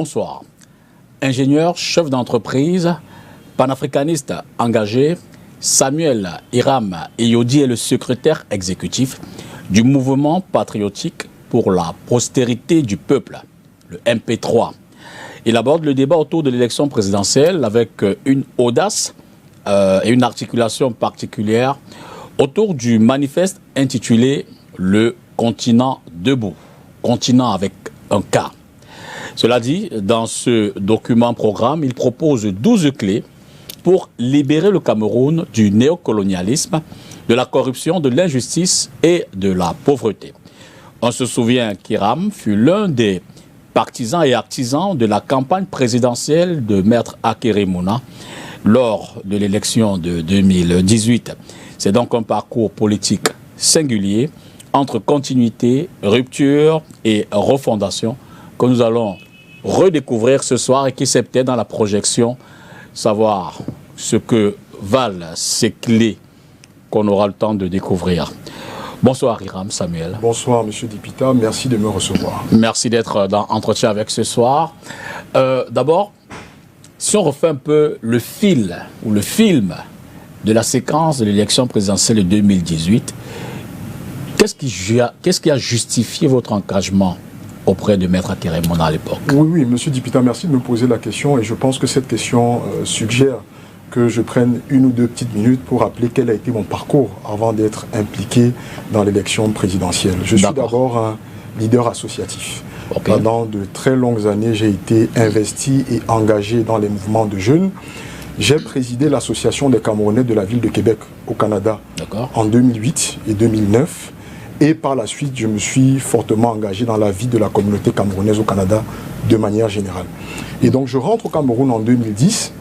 Bonsoir. Ingénieur, chef d'entreprise, panafricaniste engagé, Samuel Hiram Eyodi est le secrétaire exécutif du mouvement patriotique pour la prospérité du peuple, le MP3. Il aborde le débat autour de l'élection présidentielle avec une audace et une articulation particulière autour du manifeste intitulé « Le continent debout », continent avec un K. Cela dit, dans ce document-programme, il propose 12 clés pour libérer le Cameroun du néocolonialisme, de la corruption, de l'injustice et de la pauvreté. On se souvient qu'Hiram fut l'un des partisans et artisans de la campagne présidentielle de Maître Akérémouna lors de l'élection de 2018. C'est donc un parcours politique singulier entre continuité, rupture et refondation que nous allons redécouvrir ce soir et qui c'est peut-être dans la projection, savoir ce que valent ces clés qu'on aura le temps de découvrir. Bonsoir Hiram Samuel. Bonsoir Monsieur Dipita, merci de me recevoir. Merci d'être dans Entretien avec ce soir. D'abord, si on refait un peu le fil ou le film de la séquence de l'élection présidentielle de 2018, qu'est-ce qui a justifié votre engagement auprès de Maître Akérémouna à l'époque? Oui, Monsieur Dipita, merci de me poser la question et je pense que cette question suggère que je prenne une ou deux petites minutes pour rappeler quel a été mon parcours avant d'être impliqué dans l'élection présidentielle. Je suis d'abord un leader associatif. Okay. Pendant de très longues années, j'ai été investi et engagé dans les mouvements de jeunes. J'ai présidé l'association des Camerounais de la ville de Québec au Canada en 2008 et 2009. Et par la suite, je me suis fortement engagé dans la vie de la communauté camerounaise au Canada de manière générale. Et donc je rentre au Cameroun en 2010,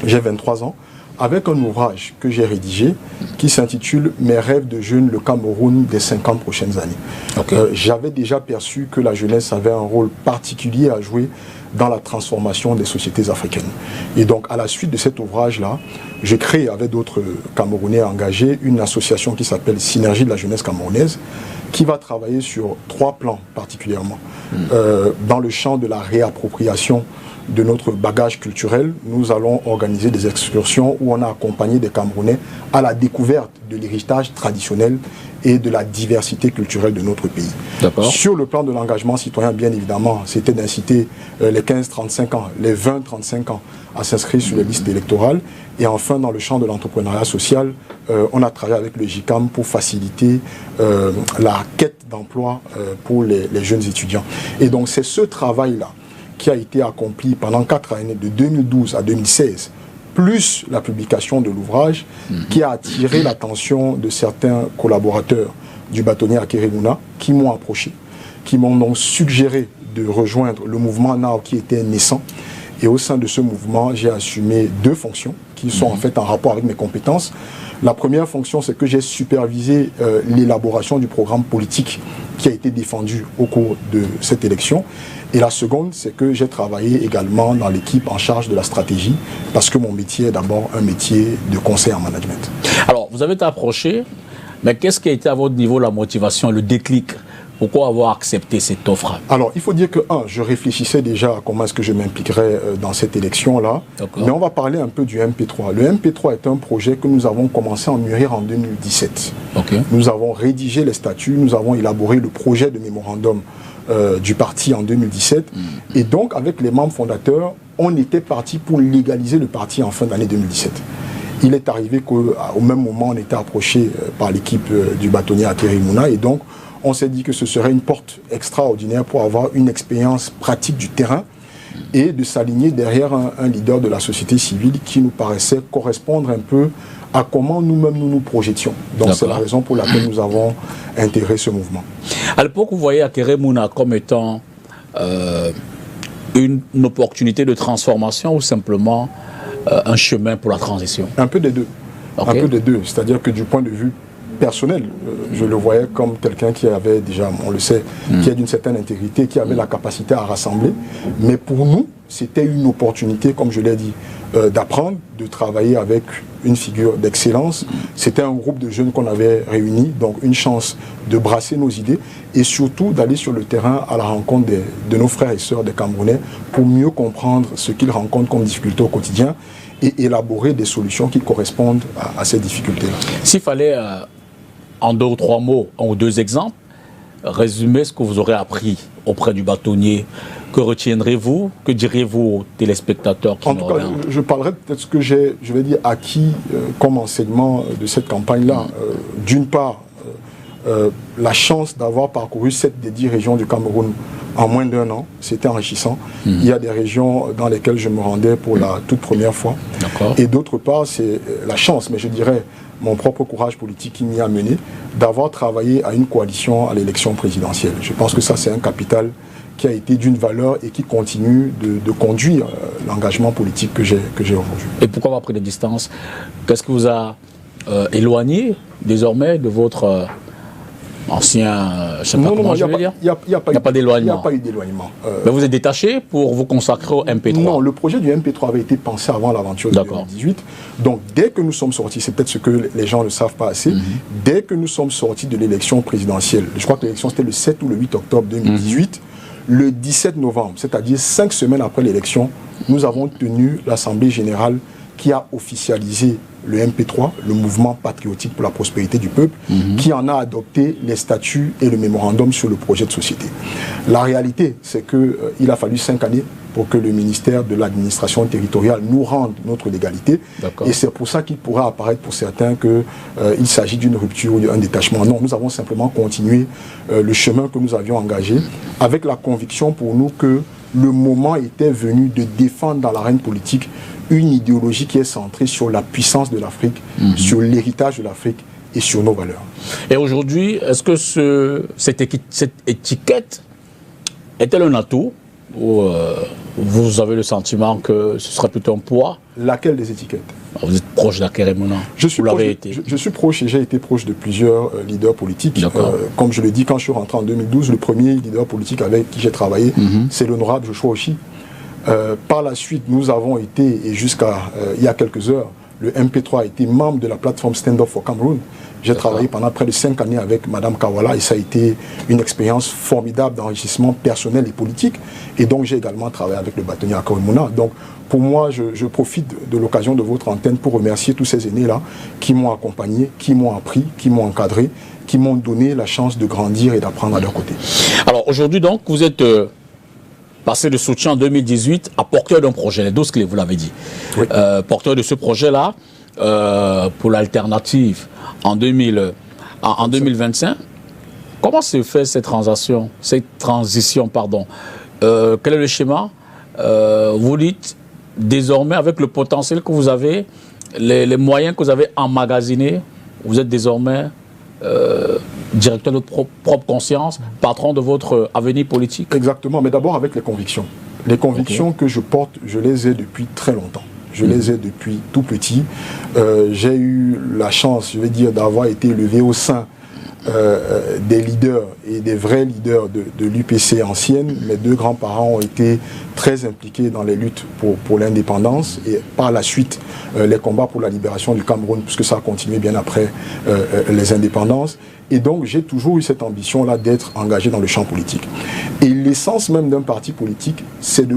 j'ai 23 ans, avec un ouvrage que j'ai rédigé qui s'intitule « Mes rêves de jeune, le Cameroun des 50 prochaines années ». J'avais déjà perçu que la jeunesse avait un rôle particulier à jouer dans la transformation des sociétés africaines. Et donc, à la suite de cet ouvrage-là, j'ai créé avec d'autres Camerounais engagés une association qui s'appelle Synergie de la jeunesse camerounaise, qui va travailler sur 3 plans particulièrement. Dans le champ de la réappropriation de notre bagage culturel, nous allons organiser des excursions où on a accompagné des Camerounais à la découverte de l'héritage traditionnel et de la diversité culturelle de notre pays. Sur le plan de l'engagement citoyen, bien évidemment, c'était d'inciter les 15-35 ans, les 20-35 ans à s'inscrire sur les listes électorales. Et enfin, dans le champ de l'entrepreneuriat social, on a travaillé avec le JICAM pour faciliter la quête d'emploi pour les jeunes étudiants. Et donc, c'est ce travail-là qui a été accompli pendant 4 années, de 2012 à 2016, plus la publication de l'ouvrage, qui a attiré l'attention de certains collaborateurs du bâtonnier Akérémouna, qui m'ont approché, qui m'ont donc suggéré de rejoindre le mouvement NAO qui était naissant. Et au sein de ce mouvement, j'ai assumé 2 fonctions qui sont en fait en rapport avec mes compétences. La première fonction, c'est que j'ai supervisé l'élaboration du programme politique qui a été défendu au cours de cette élection. Et la seconde, c'est que j'ai travaillé également dans l'équipe en charge de la stratégie, parce que mon métier est d'abord un métier de conseil en management. Alors, vous avez été approché, mais qu'est-ce qui a été à votre niveau la motivation, le déclic? Pourquoi avoir accepté cette offre? Alors, il faut dire que, je réfléchissais déjà à comment est-ce que je m'impliquerais dans cette élection-là. Mais on va parler un peu du MP3. Le MP3 est un projet que nous avons commencé à mûrir en 2017. Nous avons rédigé les statuts, nous avons élaboré le projet de mémorandum du parti en 2017. Et donc, avec les membres fondateurs, on était parti pour légaliser le parti en fin d'année 2017. Il est arrivé qu'au même moment, on était approché par l'équipe du bâtonnier Akérémouna. Et donc, on s'est dit que ce serait une porte extraordinaire pour avoir une expérience pratique du terrain et de s'aligner derrière un leader de la société civile qui nous paraissait correspondre un peu à comment nous-mêmes nous projetions. Donc c'est la raison pour laquelle nous avons intégré ce mouvement. À l'époque, vous voyez Akérémouna comme étant une opportunité de transformation ou simplement un chemin pour la transition? Un peu des deux. Un peu des deux. C'est-à-dire que du point de vue personnel. Je le voyais comme quelqu'un qui avait déjà, on le sait, qui a d'une certaine intégrité, qui avait la capacité à rassembler. Mais pour nous, c'était une opportunité, comme je l'ai dit, d'apprendre, de travailler avec une figure d'excellence. C'était un groupe de jeunes qu'on avait réunis, donc une chance de brasser nos idées et surtout d'aller sur le terrain à la rencontre de nos frères et sœurs des Camerounais pour mieux comprendre ce qu'ils rencontrent comme difficultés au quotidien et élaborer des solutions qui correspondent à ces difficultés-là. S'il fallait, en 2 ou 3 mots, 1 ou 2 exemples, résumer ce que vous aurez appris auprès du bâtonnier, que retiendrez-vous? Que diriez-vous aux téléspectateurs qui En tout cas, je parlerai peut-être ce que j'ai, je vais dire, acquis comme enseignement de cette campagne-là. D'une part, la chance d'avoir parcouru 7 des 10 régions du Cameroun en moins d'1 an, c'était enrichissant. Il y a des régions dans lesquelles je me rendais pour la toute première fois. Et d'autre part, c'est la chance, mais je dirais mon propre courage politique qui m'y a mené, d'avoir travaillé à une coalition à l'élection présidentielle. Je pense que ça, c'est un capital qui a été d'une valeur et qui continue de conduire l'engagement politique que j'ai aujourd'hui. Et pourquoi avoir pris des distances? Qu'est-ce qui vous a éloigné désormais de votre ancien chef d'entreprise? Il n'y a pas d'éloignement. Il n'y a pas eu d'éloignement. Mais vous êtes détaché pour vous consacrer au MP3? Non, le projet du MP3 avait été pensé avant l'aventure de 2018. Donc dès que nous sommes sortis, c'est peut-être ce que les gens ne savent pas assez, dès que nous sommes sortis de l'élection présidentielle, je crois que l'élection c'était le 7 ou le 8 octobre 2018, le 17 novembre, c'est-à-dire 5 semaines après l'élection, nous avons tenu l'Assemblée générale qui a officialisé le MP3, le mouvement patriotique pour la prospérité du peuple, qui en a adopté les statuts et le mémorandum sur le projet de société. La réalité, c'est qu'il a fallu 5 années pour que le ministère de l'administration territoriale nous rende notre légalité. Et c'est pour ça qu'il pourrait apparaître pour certains qu'il s'agit d'une rupture ou d'un détachement. Non, nous avons simplement continué le chemin que nous avions engagé avec la conviction pour nous que le moment était venu de défendre dans l'arène politique une idéologie qui est centrée sur la puissance de l'Afrique, sur l'héritage de l'Afrique et sur nos valeurs. Et aujourd'hui, est-ce que cette étiquette est-elle un atout ou vous avez le sentiment que ce sera plutôt un poids? Laquelle des étiquettes? Vous êtes proche d'Akérémona. Je suis proche et j'ai été proche de plusieurs leaders politiques. Comme je le dis, quand je suis rentré en 2012, le premier leader politique avec qui j'ai travaillé, c'est l'honorable Joshua Oshi. Par la suite, nous avons été, et jusqu'à il y a quelques heures, le MP3 a été membre de la plateforme Stand Up for Cameroon. J'ai travaillé pendant près de 5 années avec Madame Kawala et ça a été une expérience formidable d'enrichissement personnel et politique. Et donc j'ai également travaillé avec le bâtonnier Akérémona. Donc pour moi, je profite de l'occasion de votre antenne pour remercier tous ces aînés-là qui m'ont accompagné, qui m'ont appris, qui m'ont encadré, qui m'ont donné la chance de grandir et d'apprendre à leur côté. Alors aujourd'hui donc, vous êtes passé de soutien en 2018 à porteur d'un projet, les 12 clés, vous l'avez dit. Oui. Porteur de ce projet-là pour l'alternative en 2025. Comment se fait cette transition, quel est le schéma? Vous dites désormais avec le potentiel que vous avez, les moyens que vous avez emmagasinés, vous êtes désormais directeur de votre propre conscience, patron de votre avenir politique? Exactement, mais d'abord avec les convictions. Les convictions que je porte, je les ai depuis très longtemps. Je les ai depuis tout petit. J'ai eu la chance, je vais dire, d'avoir été élevé au sein des leaders et des vrais leaders de l'UPC ancienne. Mes 2 grands-parents ont été très impliqués dans les luttes pour l'indépendance et par la suite les combats pour la libération du Cameroun, puisque ça a continué bien après les indépendances. Et donc j'ai toujours eu cette ambition-là d'être engagé dans le champ politique. Et l'essence même d'un parti politique, c'est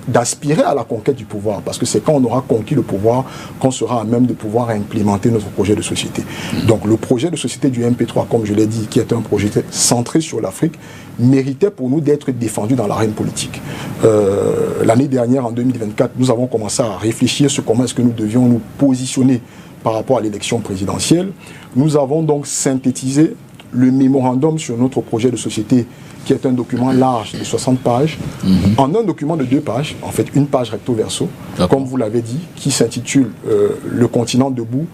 d'aspirer à la conquête du pouvoir, parce que c'est quand on aura conquis le pouvoir qu'on sera à même de pouvoir implémenter notre projet de société. Donc le projet de société du MP3, comme je l'ai dit, qui est un projet centré sur l'Afrique, méritait pour nous d'être défendu dans l'arène politique. L'année dernière, en 2024, nous avons commencé à réfléchir sur comment est-ce que nous devions nous positionner par rapport à l'élection présidentielle. Nous avons donc synthétisé le mémorandum sur notre projet de société, qui est un document large de 60 pages, en un document de 2 pages, en fait une page recto verso, comme vous l'avez dit, qui s'intitule Le continent debout,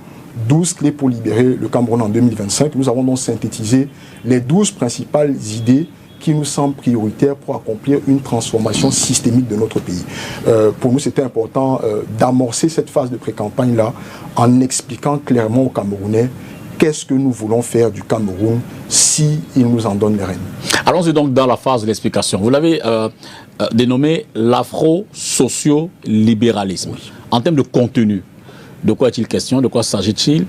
12 clés pour libérer le Cameroun en 2025. Nous avons donc synthétisé les 12 principales idées qui nous semblent prioritaires pour accomplir une transformation systémique de notre pays. Pour nous, c'était important d'amorcer cette phase de pré-campagne-là en expliquant clairement aux Camerounais qu'est-ce que nous voulons faire du Cameroun si il nous en donne les rênes. Allons-y donc dans la phase de l'explication. Vous l'avez dénommé l'afro-socio-libéralisme. Oui. En termes de contenu, de quoi est-il question? De quoi s'agit-il?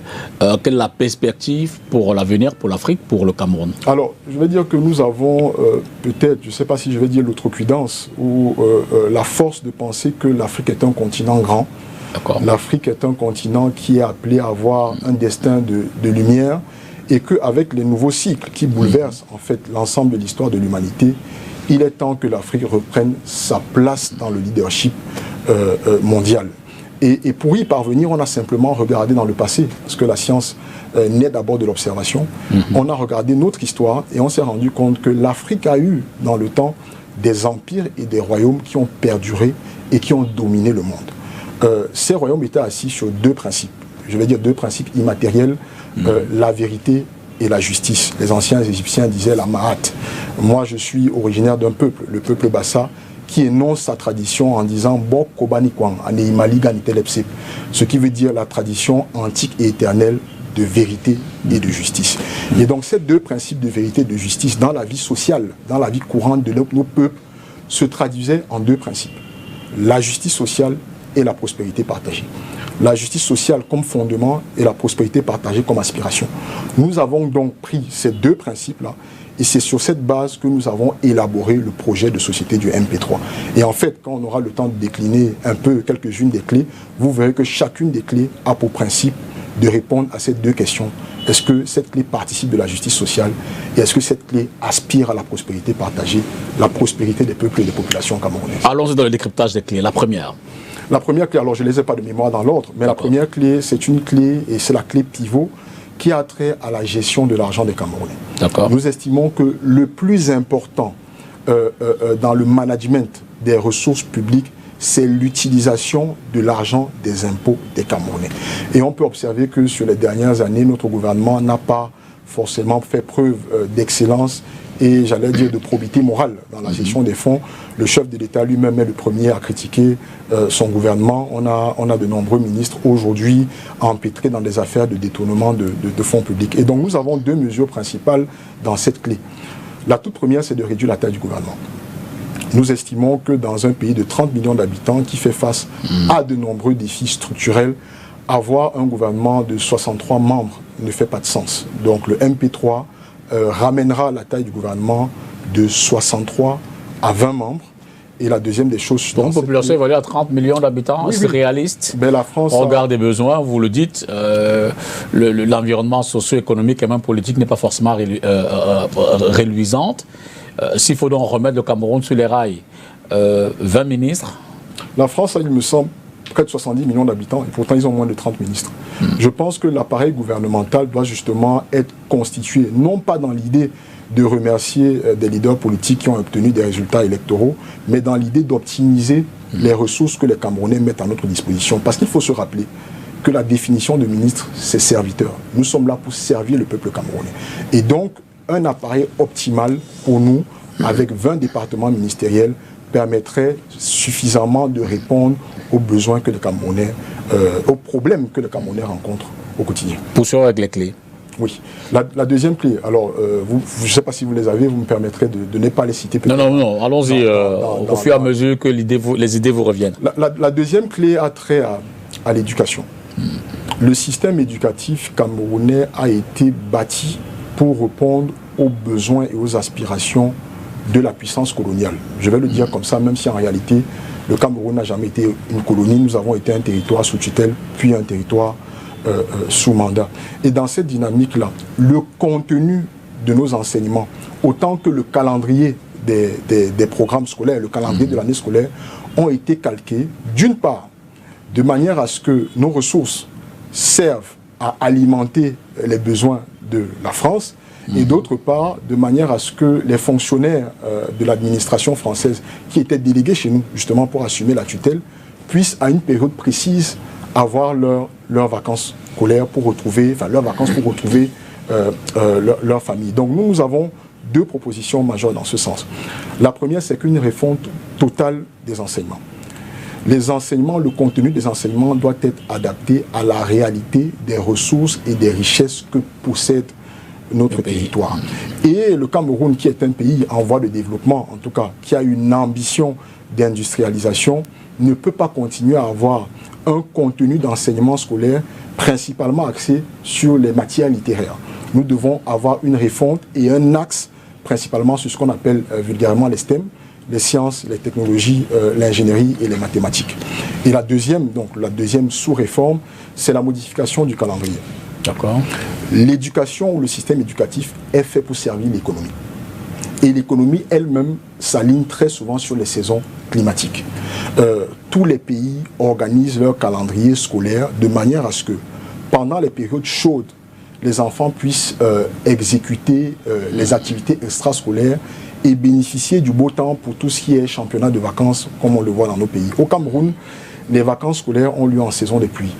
Quelle est la perspective pour l'avenir, pour l'Afrique, pour le Cameroun? Alors, je vais dire que nous avons peut-être, je ne sais pas si je vais dire l'outrecuidance ou la force de penser que l'Afrique est un continent grand. L'Afrique est un continent qui est appelé à avoir un destin de lumière et qu'avec les nouveaux cycles qui bouleversent en fait l'ensemble de l'histoire de l'humanité, il est temps que l'Afrique reprenne sa place dans le leadership mondial. Et pour y parvenir, on a simplement regardé dans le passé, parce que la science naît d'abord de l'observation. On a regardé notre histoire et on s'est rendu compte que l'Afrique a eu dans le temps des empires et des royaumes qui ont perduré et qui ont dominé le monde. Ces royaumes étaient assis sur deux principes, je vais dire deux principes immatériels, la vérité et la justice. Les anciens Égyptiens disaient la Mahat. Moi, je suis originaire d'un peuple, le peuple Bassa, qui énonce sa tradition en disant Bok Kobani Kwang, ce qui veut dire la tradition antique et éternelle de vérité et de justice. Et donc, ces deux principes de vérité et de justice, dans la vie sociale, dans la vie courante de nos peuples, se traduisaient en deux principes. La justice sociale et la prospérité partagée. La justice sociale comme fondement et la prospérité partagée comme aspiration. Nous avons donc pris ces deux principes-là et c'est sur cette base que nous avons élaboré le projet de société du MP3. Et en fait, quand on aura le temps de décliner un peu quelques-unes des clés, vous verrez que chacune des clés a pour principe de répondre à ces deux questions. Est-ce que cette clé participe de la justice sociale et est-ce que cette clé aspire à la prospérité partagée, la prospérité des peuples et des populations camerounaises? Allons-y dans le décryptage des clés. La première clé, alors je ne les ai pas de mémoire dans l'ordre, mais la première clé, c'est une clé, et c'est la clé pivot, qui a trait à la gestion de l'argent des Camerounais. Nous estimons que le plus important dans le management des ressources publiques, c'est l'utilisation de l'argent des impôts des Camerounais. Et on peut observer que sur les dernières années, notre gouvernement n'a pas forcément fait preuve d'excellence et j'allais dire de probité morale dans la gestion des fonds. Le chef de l'État lui-même est le premier à critiquer son gouvernement. On a de nombreux ministres aujourd'hui empêtrés dans des affaires de détournement de fonds publics. Et donc nous avons deux mesures principales dans cette clé. La toute première, c'est de réduire la taille du gouvernement. Nous estimons que dans un pays de 30 millions d'habitants qui fait face à de nombreux défis structurels, avoir un gouvernement de 63 membres ne fait pas de sens. Donc le MP3 ramènera la taille du gouvernement de 63 à 20 membres. Et la deuxième des choses... Donc, la population évalue à 30 millions d'habitants, c'est réaliste. Ben, la France... On regarde des besoins, vous le dites, l'environnement socio-économique et même politique n'est pas forcément réluisante. S'il faut donc remettre le Cameroun sur les rails, 20 ministres. La France, il me semble, près de 70 millions d'habitants, et pourtant ils ont moins de 30 ministres. Je pense que l'appareil gouvernemental doit justement être constitué, non pas dans l'idée de remercier des leaders politiques qui ont obtenu des résultats électoraux, mais dans l'idée d'optimiser les ressources que les Camerounais mettent à notre disposition. Parce qu'il faut se rappeler que la définition de ministre, c'est serviteur. Nous sommes là pour servir le peuple camerounais. Et donc, un appareil optimal pour nous, avec 20 départements ministériels, permettrait suffisamment de répondre aux besoins que les Camerounais, aux problèmes que les Camerounais rencontrent au quotidien. Poursuivons avec les clés. Oui. La deuxième clé, alors, je ne sais pas si vous les avez, vous me permettrez de ne pas les citer. Non, allons-y au fur et à mesure que les idées vous reviennent. La deuxième clé a trait à l'éducation. Le système éducatif camerounais a été bâti pour répondre aux besoins et aux aspirations de la puissance coloniale. Je vais le dire comme ça, même si en réalité, le Cameroun n'a jamais été une colonie. Nous avons été un territoire sous tutelle, puis un territoire sous mandat. Et dans cette dynamique-là, le contenu de nos enseignements, autant que le calendrier des programmes scolaires, le calendrier de l'année scolaire, ont été calqués, d'une part, de manière à ce que nos ressources servent à alimenter les besoins de la France, et d'autre part, de manière à ce que les fonctionnaires de l'administration française qui étaient délégués chez nous, justement pour assumer la tutelle, puissent à une période précise avoir leurs vacances scolaires pour retrouver, leur famille. Donc nous avons deux propositions majeures dans ce sens. La première, c'est qu'une refonte totale des enseignements. Les enseignements, le contenu des enseignements doit être adapté à la réalité des ressources et des richesses que possède notre territoire. Et le Cameroun, qui est un pays en voie de développement, en tout cas, qui a une ambition d'industrialisation, ne peut pas continuer à avoir un contenu d'enseignement scolaire principalement axé sur les matières littéraires. Nous devons avoir une refonte et un axe principalement sur ce qu'on appelle vulgairement les STEM, les sciences, les technologies, l'ingénierie et les mathématiques. Et la deuxième sous-réforme, c'est la modification du calendrier. D'accord. L'éducation ou le système éducatif est fait pour servir l'économie. Et l'économie elle-même s'aligne très souvent sur les saisons climatiques. Tous les pays organisent leur calendrier scolaire de manière à ce que pendant les périodes chaudes, les enfants puissent exécuter les activités extrascolaires et bénéficier du beau temps pour tout ce qui est championnat de vacances, comme on le voit dans nos pays. Au Cameroun, les vacances scolaires ont lieu en saison des pluies.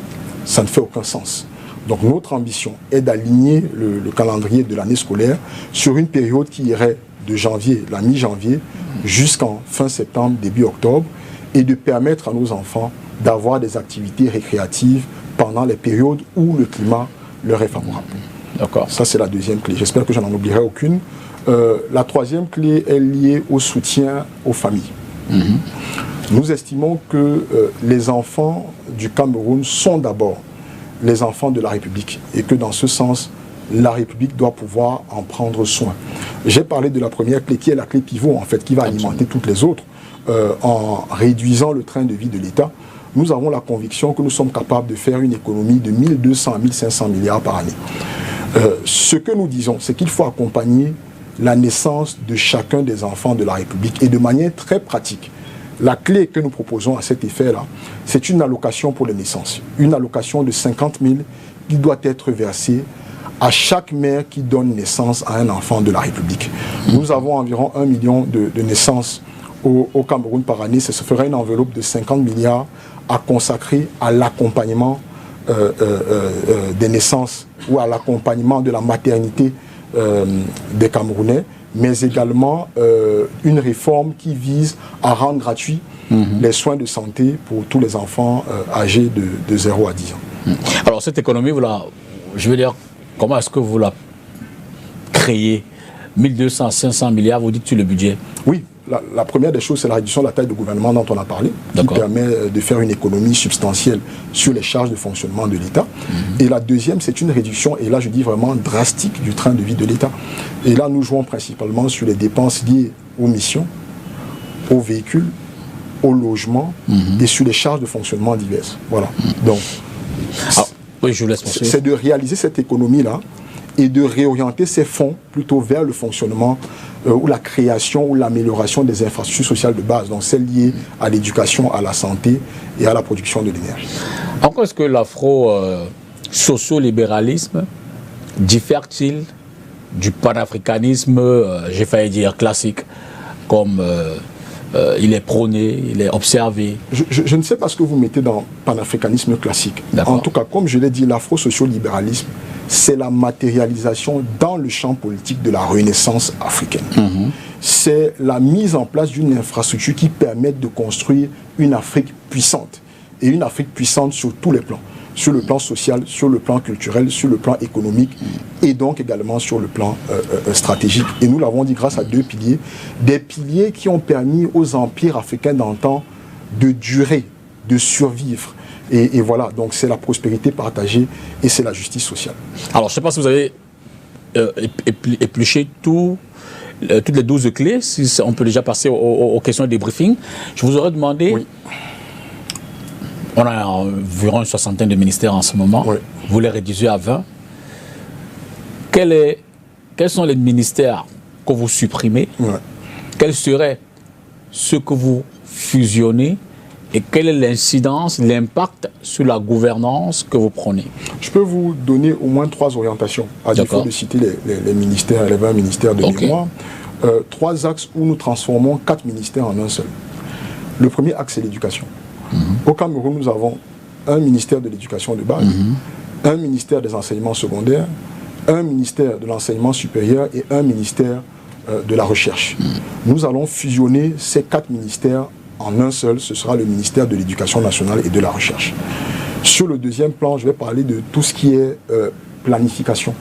Ça ne fait aucun sens. Donc notre ambition est d'aligner le calendrier de l'année scolaire sur une période qui irait de janvier, la mi-janvier, jusqu'en fin septembre, début octobre, et de permettre à nos enfants d'avoir des activités récréatives pendant les périodes où le climat leur est favorable. D'accord. Ça, c'est la deuxième clé. J'espère que je n'en oublierai aucune. La troisième clé est liée au soutien aux familles. Nous estimons que les enfants du Cameroun sont d'abord les enfants de la République et que dans ce sens, la République doit pouvoir en prendre soin. J'ai parlé de la première clé qui est la clé pivot, en fait, qui va alimenter toutes les autres. En réduisant le train de vie de l'État, nous avons la conviction que nous sommes capables de faire une économie de 1200 à 1500 milliards par année. Ce que nous disons, c'est qu'il faut accompagner la naissance de chacun des enfants de la République et de manière très pratique. La clé que nous proposons à cet effet-là, c'est une allocation pour les naissances. Une allocation de 50 000 qui doit être versée à chaque mère qui donne naissance à un enfant de la République. Nous avons environ 1 million de naissances au Cameroun par année. Ça se ferait une enveloppe de 50 milliards à consacrer à l'accompagnement des naissances ou à l'accompagnement de la maternité des Camerounais, mais également une réforme qui vise à rendre gratuits les soins de santé pour tous les enfants âgés de 0 à 10 ans. Alors cette économie, je veux dire, comment est-ce que vous la créez? 1200 à 500 milliards, vous dites sur le budget? Oui. La première des choses, c'est la réduction de la taille du gouvernement dont on a parlé, qui permet de faire une économie substantielle sur les charges de fonctionnement de l'État. Et la deuxième, c'est une réduction, et là je dis vraiment drastique, du train de vie de l'État. Et là, nous jouons principalement sur les dépenses liées aux missions, aux véhicules, au logement et sur les charges de fonctionnement diverses. Voilà. Donc, oui, je vous laisse penser. C'est de réaliser cette économie-là et de réorienter ces fonds plutôt vers le fonctionnement ou la création ou l'amélioration des infrastructures sociales de base, donc celles liées à l'éducation, à la santé et à la production de l'énergie. En quoi est-ce que l'afro-socio-libéralisme diffère-t-il du panafricanisme, j'ai failli dire classique, comme il est prôné, il est observé? Je ne sais pas ce que vous mettez dans panafricanisme classique. En tout cas, comme je l'ai dit, l'afro-socio-libéralisme, c'est la matérialisation dans le champ politique de la renaissance africaine. C'est la mise en place d'une infrastructure qui permet de construire une Afrique puissante. Et une Afrique puissante sur tous les plans. Sur le plan social, sur le plan culturel, sur le plan économique et donc également sur le plan stratégique. Et nous l'avons dit grâce à deux piliers. Des piliers qui ont permis aux empires africains d'antan de durer, de survivre. Et voilà, donc c'est la prospérité partagée et c'est la justice sociale. Alors, je ne sais pas si vous avez épluché toutes les 12 clés, si on peut déjà passer aux questions de débriefing. Je vous aurais demandé, oui. On a environ une soixantaine de ministères en ce moment, oui. Vous les réduisez à 20. Quels sont les ministères que vous supprimez? Oui. Quels seraient ceux que vous fusionnez? Et quelle est l'incidence, l'impact sur la gouvernance que vous prenez? Je peux vous donner au moins 3 orientations, à défaut de citer les ministères, les 20 ministères de mémoire. 3 axes où nous transformons 4 ministères en un seul. Le premier axe, c'est l'éducation. Au Cameroun, nous avons un ministère de l'éducation de base, un ministère des enseignements secondaires, un ministère de l'enseignement supérieur et un ministère de la recherche. Nous allons fusionner ces 4 ministères en un seul, ce sera le ministère de l'Éducation nationale et de la Recherche. Sur le deuxième plan, je vais parler de tout ce qui est planification.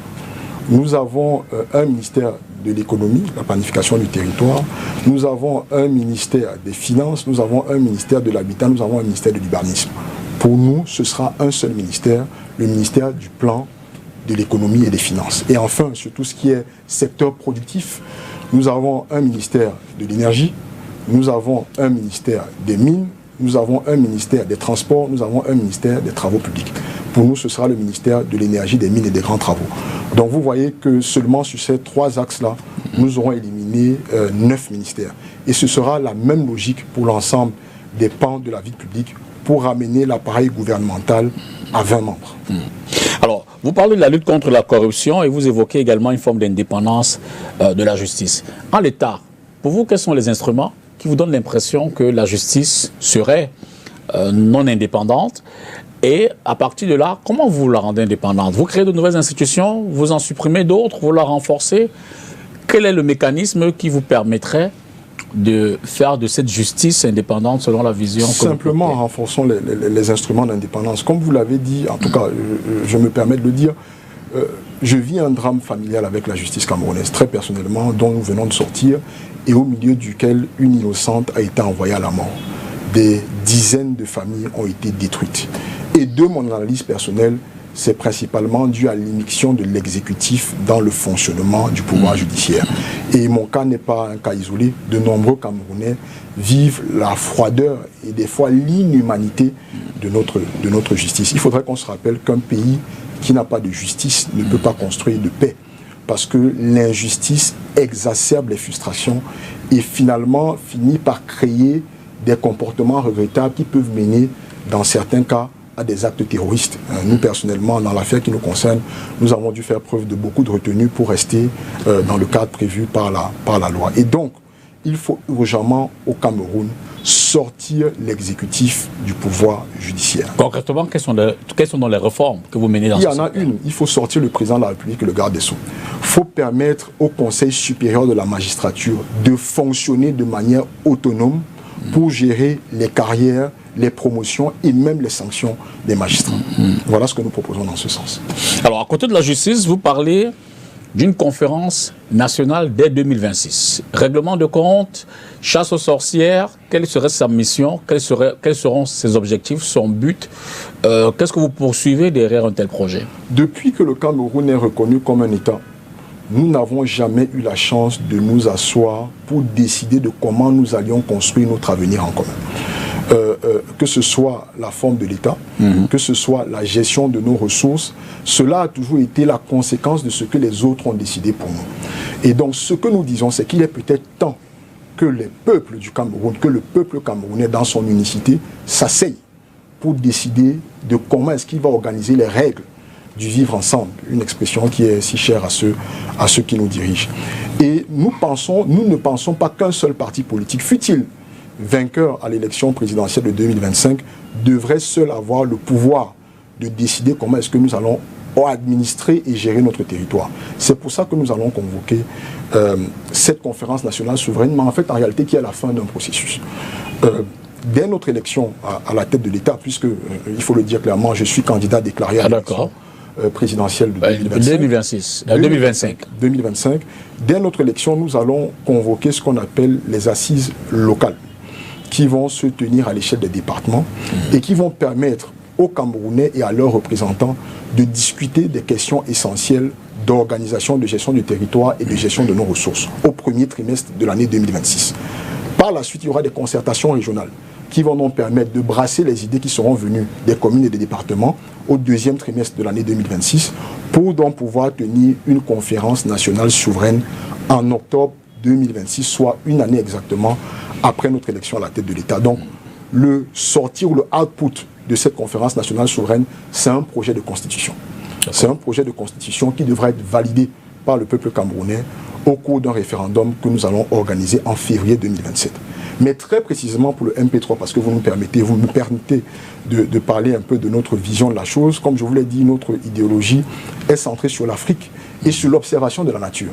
Nous avons un ministère de l'économie, la planification du territoire, nous avons un ministère des finances, nous avons un ministère de l'habitat, nous avons un ministère de l'urbanisme. Pour nous, ce sera un seul ministère, le ministère du plan, de l'économie et des finances. Et enfin, sur tout ce qui est secteur productif, nous avons un ministère de l'énergie, nous avons un ministère des mines, nous avons un ministère des transports, nous avons un ministère des travaux publics. Pour nous, ce sera le ministère de l'énergie, des mines et des grands travaux. Donc vous voyez que seulement sur ces trois axes-là, nous aurons éliminé 9 ministères. Et ce sera la même logique pour l'ensemble des pans de la vie publique pour ramener l'appareil gouvernemental à 20 membres. Alors, vous parlez de la lutte contre la corruption et vous évoquez également une forme d'indépendance de la justice. En l'état, pour vous, quels sont les instruments qui vous donnent l'impression que la justice serait non indépendante? Et à partir de là, comment vous la rendez indépendante? Vous créez de nouvelles institutions, vous en supprimez d'autres, vous la renforcez? Quel est le mécanisme qui vous permettrait de faire de cette justice indépendante selon la vision? Simplement en renforçant les instruments d'indépendance. Comme vous l'avez dit, en tout cas, je me permets de le dire, je vis un drame familial avec la justice camerounaise, très personnellement, dont nous venons de sortir, et au milieu duquel une innocente a été envoyée à la mort. Des dizaines de familles ont été détruites. Et de mon analyse personnelle, c'est principalement dû à l'immixtion de l'exécutif dans le fonctionnement du pouvoir judiciaire. Et mon cas n'est pas un cas isolé. De nombreux Camerounais vivent la froideur et des fois l'inhumanité de notre justice. Il faudrait qu'on se rappelle qu'un pays qui n'a pas de justice ne peut pas construire de paix. Parce que l'injustice exacerbe les frustrations et finalement finit par créer des comportements regrettables qui peuvent mener, dans certains cas, à des actes terroristes. Nous, personnellement, dans l'affaire qui nous concerne, nous avons dû faire preuve de beaucoup de retenue pour rester dans le cadre prévu par la loi. Et donc, il faut urgemment, au Cameroun, sortir l'exécutif du pouvoir judiciaire. Concrètement, quelles sont les réformes que vous menez dans ce secteur? Il y en a une. Il faut sortir le président de la République et le garde des Sceaux. Il faut permettre au Conseil supérieur de la magistrature de fonctionner de manière autonome pour gérer les carrières, les promotions et même les sanctions des magistrats. Voilà ce que nous proposons dans ce sens. Alors, à côté de la justice, vous parlez d'une conférence nationale dès 2026. Règlement de compte, chasse aux sorcières, quelle serait sa mission, quels seront ses objectifs, son but? Qu'est-ce que vous poursuivez derrière un tel projet? Depuis que le Cameroun est reconnu comme un État, nous n'avons jamais eu la chance de nous asseoir pour décider de comment nous allions construire notre avenir en commun. Que ce soit la forme de l'État, que ce soit la gestion de nos ressources, cela a toujours été la conséquence de ce que les autres ont décidé pour nous. Et donc ce que nous disons, c'est qu'il est peut-être temps que les peuples du Cameroun, que le peuple camerounais dans son unicité s'asseye pour décider de comment est-ce qu'il va organiser les règles du vivre ensemble, une expression qui est si chère à ceux qui nous dirigent. Et nous ne pensons pas qu'un seul parti politique, fût-il vainqueur à l'élection présidentielle de 2025, devrait seul avoir le pouvoir de décider comment est-ce que nous allons administrer et gérer notre territoire. C'est pour ça que nous allons convoquer cette conférence nationale souveraine, mais en fait, en réalité, qui est la fin d'un processus. Dès notre élection à la tête de l'État, puisque, il faut le dire clairement, je suis candidat déclaré à l'élection présidentielle de 2025. Dès notre élection, nous allons convoquer ce qu'on appelle les assises locales, qui vont se tenir à l'échelle des départements et qui vont permettre aux Camerounais et à leurs représentants de discuter des questions essentielles d'organisation, de gestion du territoire et de gestion de nos ressources au premier trimestre de l'année 2026. Par la suite, il y aura des concertations régionales qui vont nous permettre de brasser les idées qui seront venues des communes et des départements au deuxième trimestre de l'année 2026 pour donc pouvoir tenir une conférence nationale souveraine en octobre 2026, soit une année exactement après notre élection à la tête de l'État. Donc, le sortir ou le output de cette conférence nationale souveraine, c'est un projet de constitution. C'est un projet de constitution qui devra être validé par le peuple camerounais au cours d'un référendum que nous allons organiser en février 2027. Mais très précisément pour le MP3, parce que vous nous permettez de parler un peu de notre vision de la chose. Comme je vous l'ai dit, notre idéologie est centrée sur l'Afrique et sur l'observation de la nature.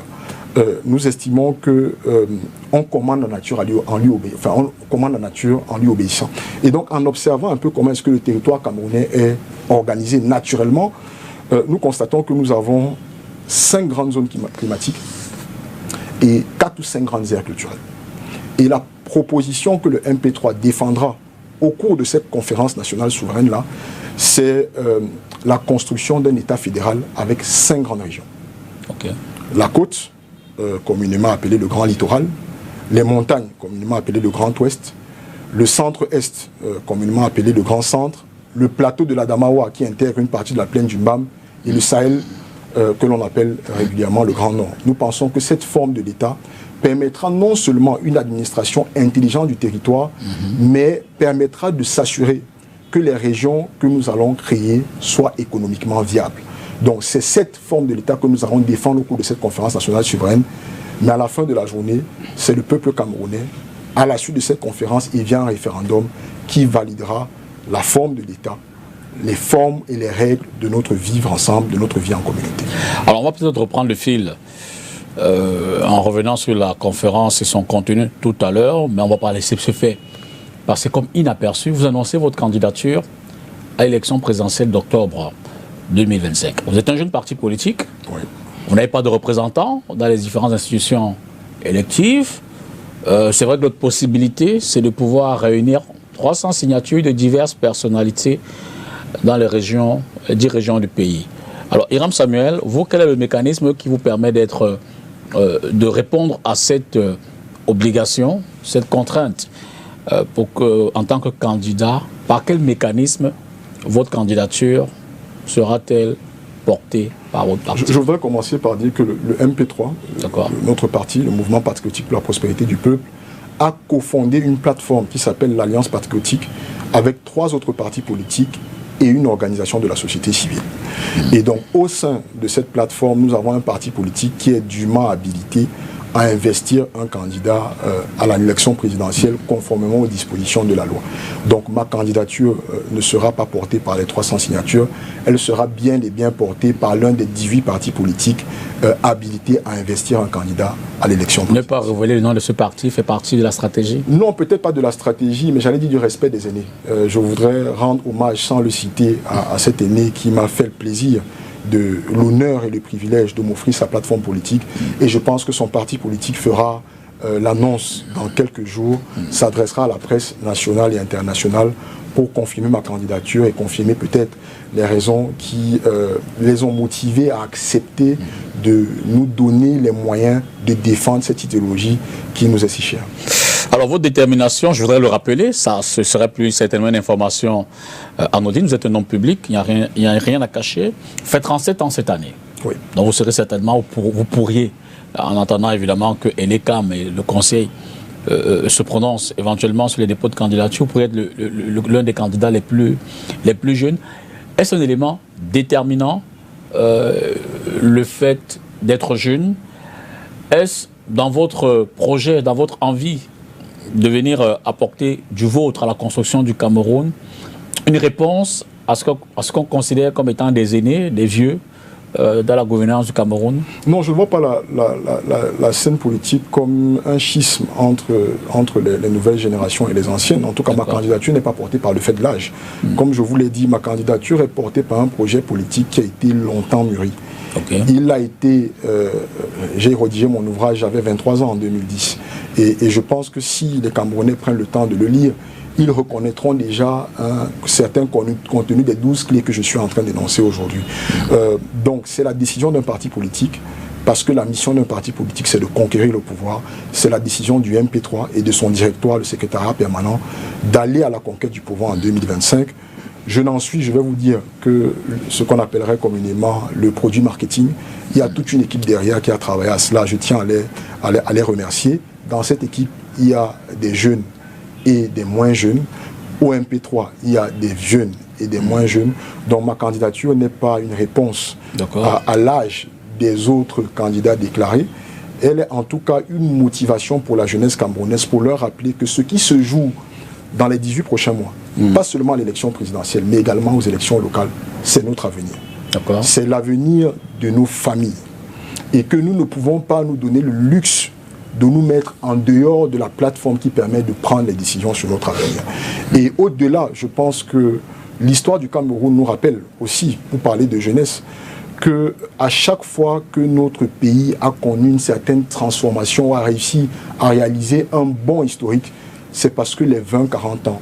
nous estimons que on commande la nature on commande la nature en lui obéissant. Et donc, en observant un peu comment est-ce que le territoire camerounais est organisé naturellement, nous constatons que nous avons 5 grandes zones climatiques et 4 ou 5 grandes aires culturelles. Et la proposition que le MP3 défendra au cours de cette conférence nationale souveraine-là, c'est la construction d'un État fédéral avec 5 grandes régions. Okay. La côte, communément appelée le Grand Littoral, les montagnes, communément appelées le Grand Ouest, le centre-est, communément appelé le Grand Centre, le plateau de l'Adamawa qui intègre une partie de la plaine du Mbam, et le Sahel, que l'on appelle régulièrement le Grand Nord. Nous pensons que cette forme de l'État permettra non seulement une administration intelligente du territoire, mais permettra de s'assurer que les régions que nous allons créer soient économiquement viables. Donc c'est cette forme de l'État que nous allons défendre au cours de cette conférence nationale souveraine. Mais à la fin de la journée, c'est le peuple camerounais, à la suite de cette conférence, il y a un référendum qui validera la forme de l'État, les formes et les règles de notre vivre ensemble, de notre vie en communauté. Alors on va peut-être reprendre le fil en revenant sur la conférence et son contenu tout à l'heure, mais on ne va pas laisser ce fait parce que comme inaperçu, vous annoncez votre candidature à l'élection présidentielle d'octobre 2025. Vous êtes un jeune parti politique, oui. Vous n'avez pas de représentants dans les différentes institutions électives. C'est vrai que notre possibilité, c'est de pouvoir réunir 300 signatures de diverses personnalités dans les régions, 10 régions du pays. Alors, Hiram Samuel, vous, quel est le mécanisme qui vous permet de répondre à cette obligation, cette contrainte, pour que, en tant que candidat, par quel mécanisme votre candidature sera-t-elle portée par votre parti? Je voudrais commencer par dire que le MP3, notre parti, le Mouvement patriotique pour la prospérité du peuple, a cofondé une plateforme qui s'appelle l'Alliance patriotique avec 3 autres partis politiques et une organisation de la société civile. Et donc, au sein de cette plateforme, nous avons un parti politique qui est dûment habilité à investir un candidat à l'élection présidentielle conformément aux dispositions de la loi. Donc ma candidature ne sera pas portée par les 300 signatures, elle sera bien et bien portée par l'un des 18 partis politiques habilités à investir un candidat à l'élection présidentielle. Ne pas révéler le nom de ce parti fait partie de la stratégie? Non, peut-être pas de la stratégie, mais j'allais dire du respect des aînés. Je voudrais rendre hommage sans le citer à cet aîné qui m'a fait le plaisir de l'honneur et le privilège de m'offrir sa plateforme politique, et je pense que son parti politique fera l'annonce dans quelques jours, s'adressera à la presse nationale et internationale pour confirmer ma candidature et confirmer peut-être les raisons qui les ont motivés à accepter de nous donner les moyens de défendre cette idéologie qui nous est si chère. Alors votre détermination, je voudrais le rappeler, ça ce serait plus certainement une information anodine, vous êtes un homme public, il n'y a rien à cacher. Vous faites 37 ans cette année. Oui. Donc vous serez certainement, vous pourriez, en entendant évidemment que l'ECAM et le Conseil se prononcent éventuellement sur les dépôts de candidature, vous pourriez être l'un des candidats les plus jeunes. Est-ce un élément déterminant, le fait d'être jeune? Est-ce dans votre projet, dans votre envie de venir apporter du vôtre à la construction du Cameroun, une réponse à ce qu'on considère comme étant des aînés, des vieux, dans la gouvernance du Cameroun? Non, je ne vois pas la scène politique comme un schisme entre les nouvelles générations et les anciennes. En tout cas, ma candidature n'est pas portée par le fait de l'âge. Comme je vous l'ai dit, ma candidature est portée par un projet politique qui a été longtemps mûri. Okay. Il a été, j'ai rédigé mon ouvrage, j'avais 23 ans en 2010. Et je pense que si les Camerounais prennent le temps de le lire, ils reconnaîtront déjà un certain contenu des 12 clés que je suis en train d'énoncer aujourd'hui. Donc c'est la décision d'un parti politique, parce que la mission d'un parti politique, c'est de conquérir le pouvoir. C'est la décision du MP3 et de son directoire, le secrétariat permanent, d'aller à la conquête du pouvoir en 2025. Je vais vous dire que ce qu'on appellerait communément le produit marketing, il y a toute une équipe derrière qui a travaillé à cela. Je tiens à les remercier. Dans cette équipe, il y a des jeunes et des moins jeunes. Au MP3, il y a des jeunes et des moins jeunes. Donc ma candidature n'est pas une réponse à l'âge des autres candidats déclarés. Elle est en tout cas une motivation pour la jeunesse camerounaise, pour leur rappeler que ce qui se joue dans les 18 prochains mois, pas seulement à l'élection présidentielle, mais également aux élections locales, c'est notre avenir. C'est l'avenir de nos familles. et que nous ne pouvons pas nous donner le luxe de nous mettre en dehors de la plateforme qui permet de prendre les décisions sur notre avenir. Et au-delà, je pense que l'histoire du Cameroun nous rappelle aussi, pour parler de jeunesse, que à chaque fois que notre pays a connu une certaine transformation, a réussi à réaliser un bond historique, c'est parce que les 20-40 ans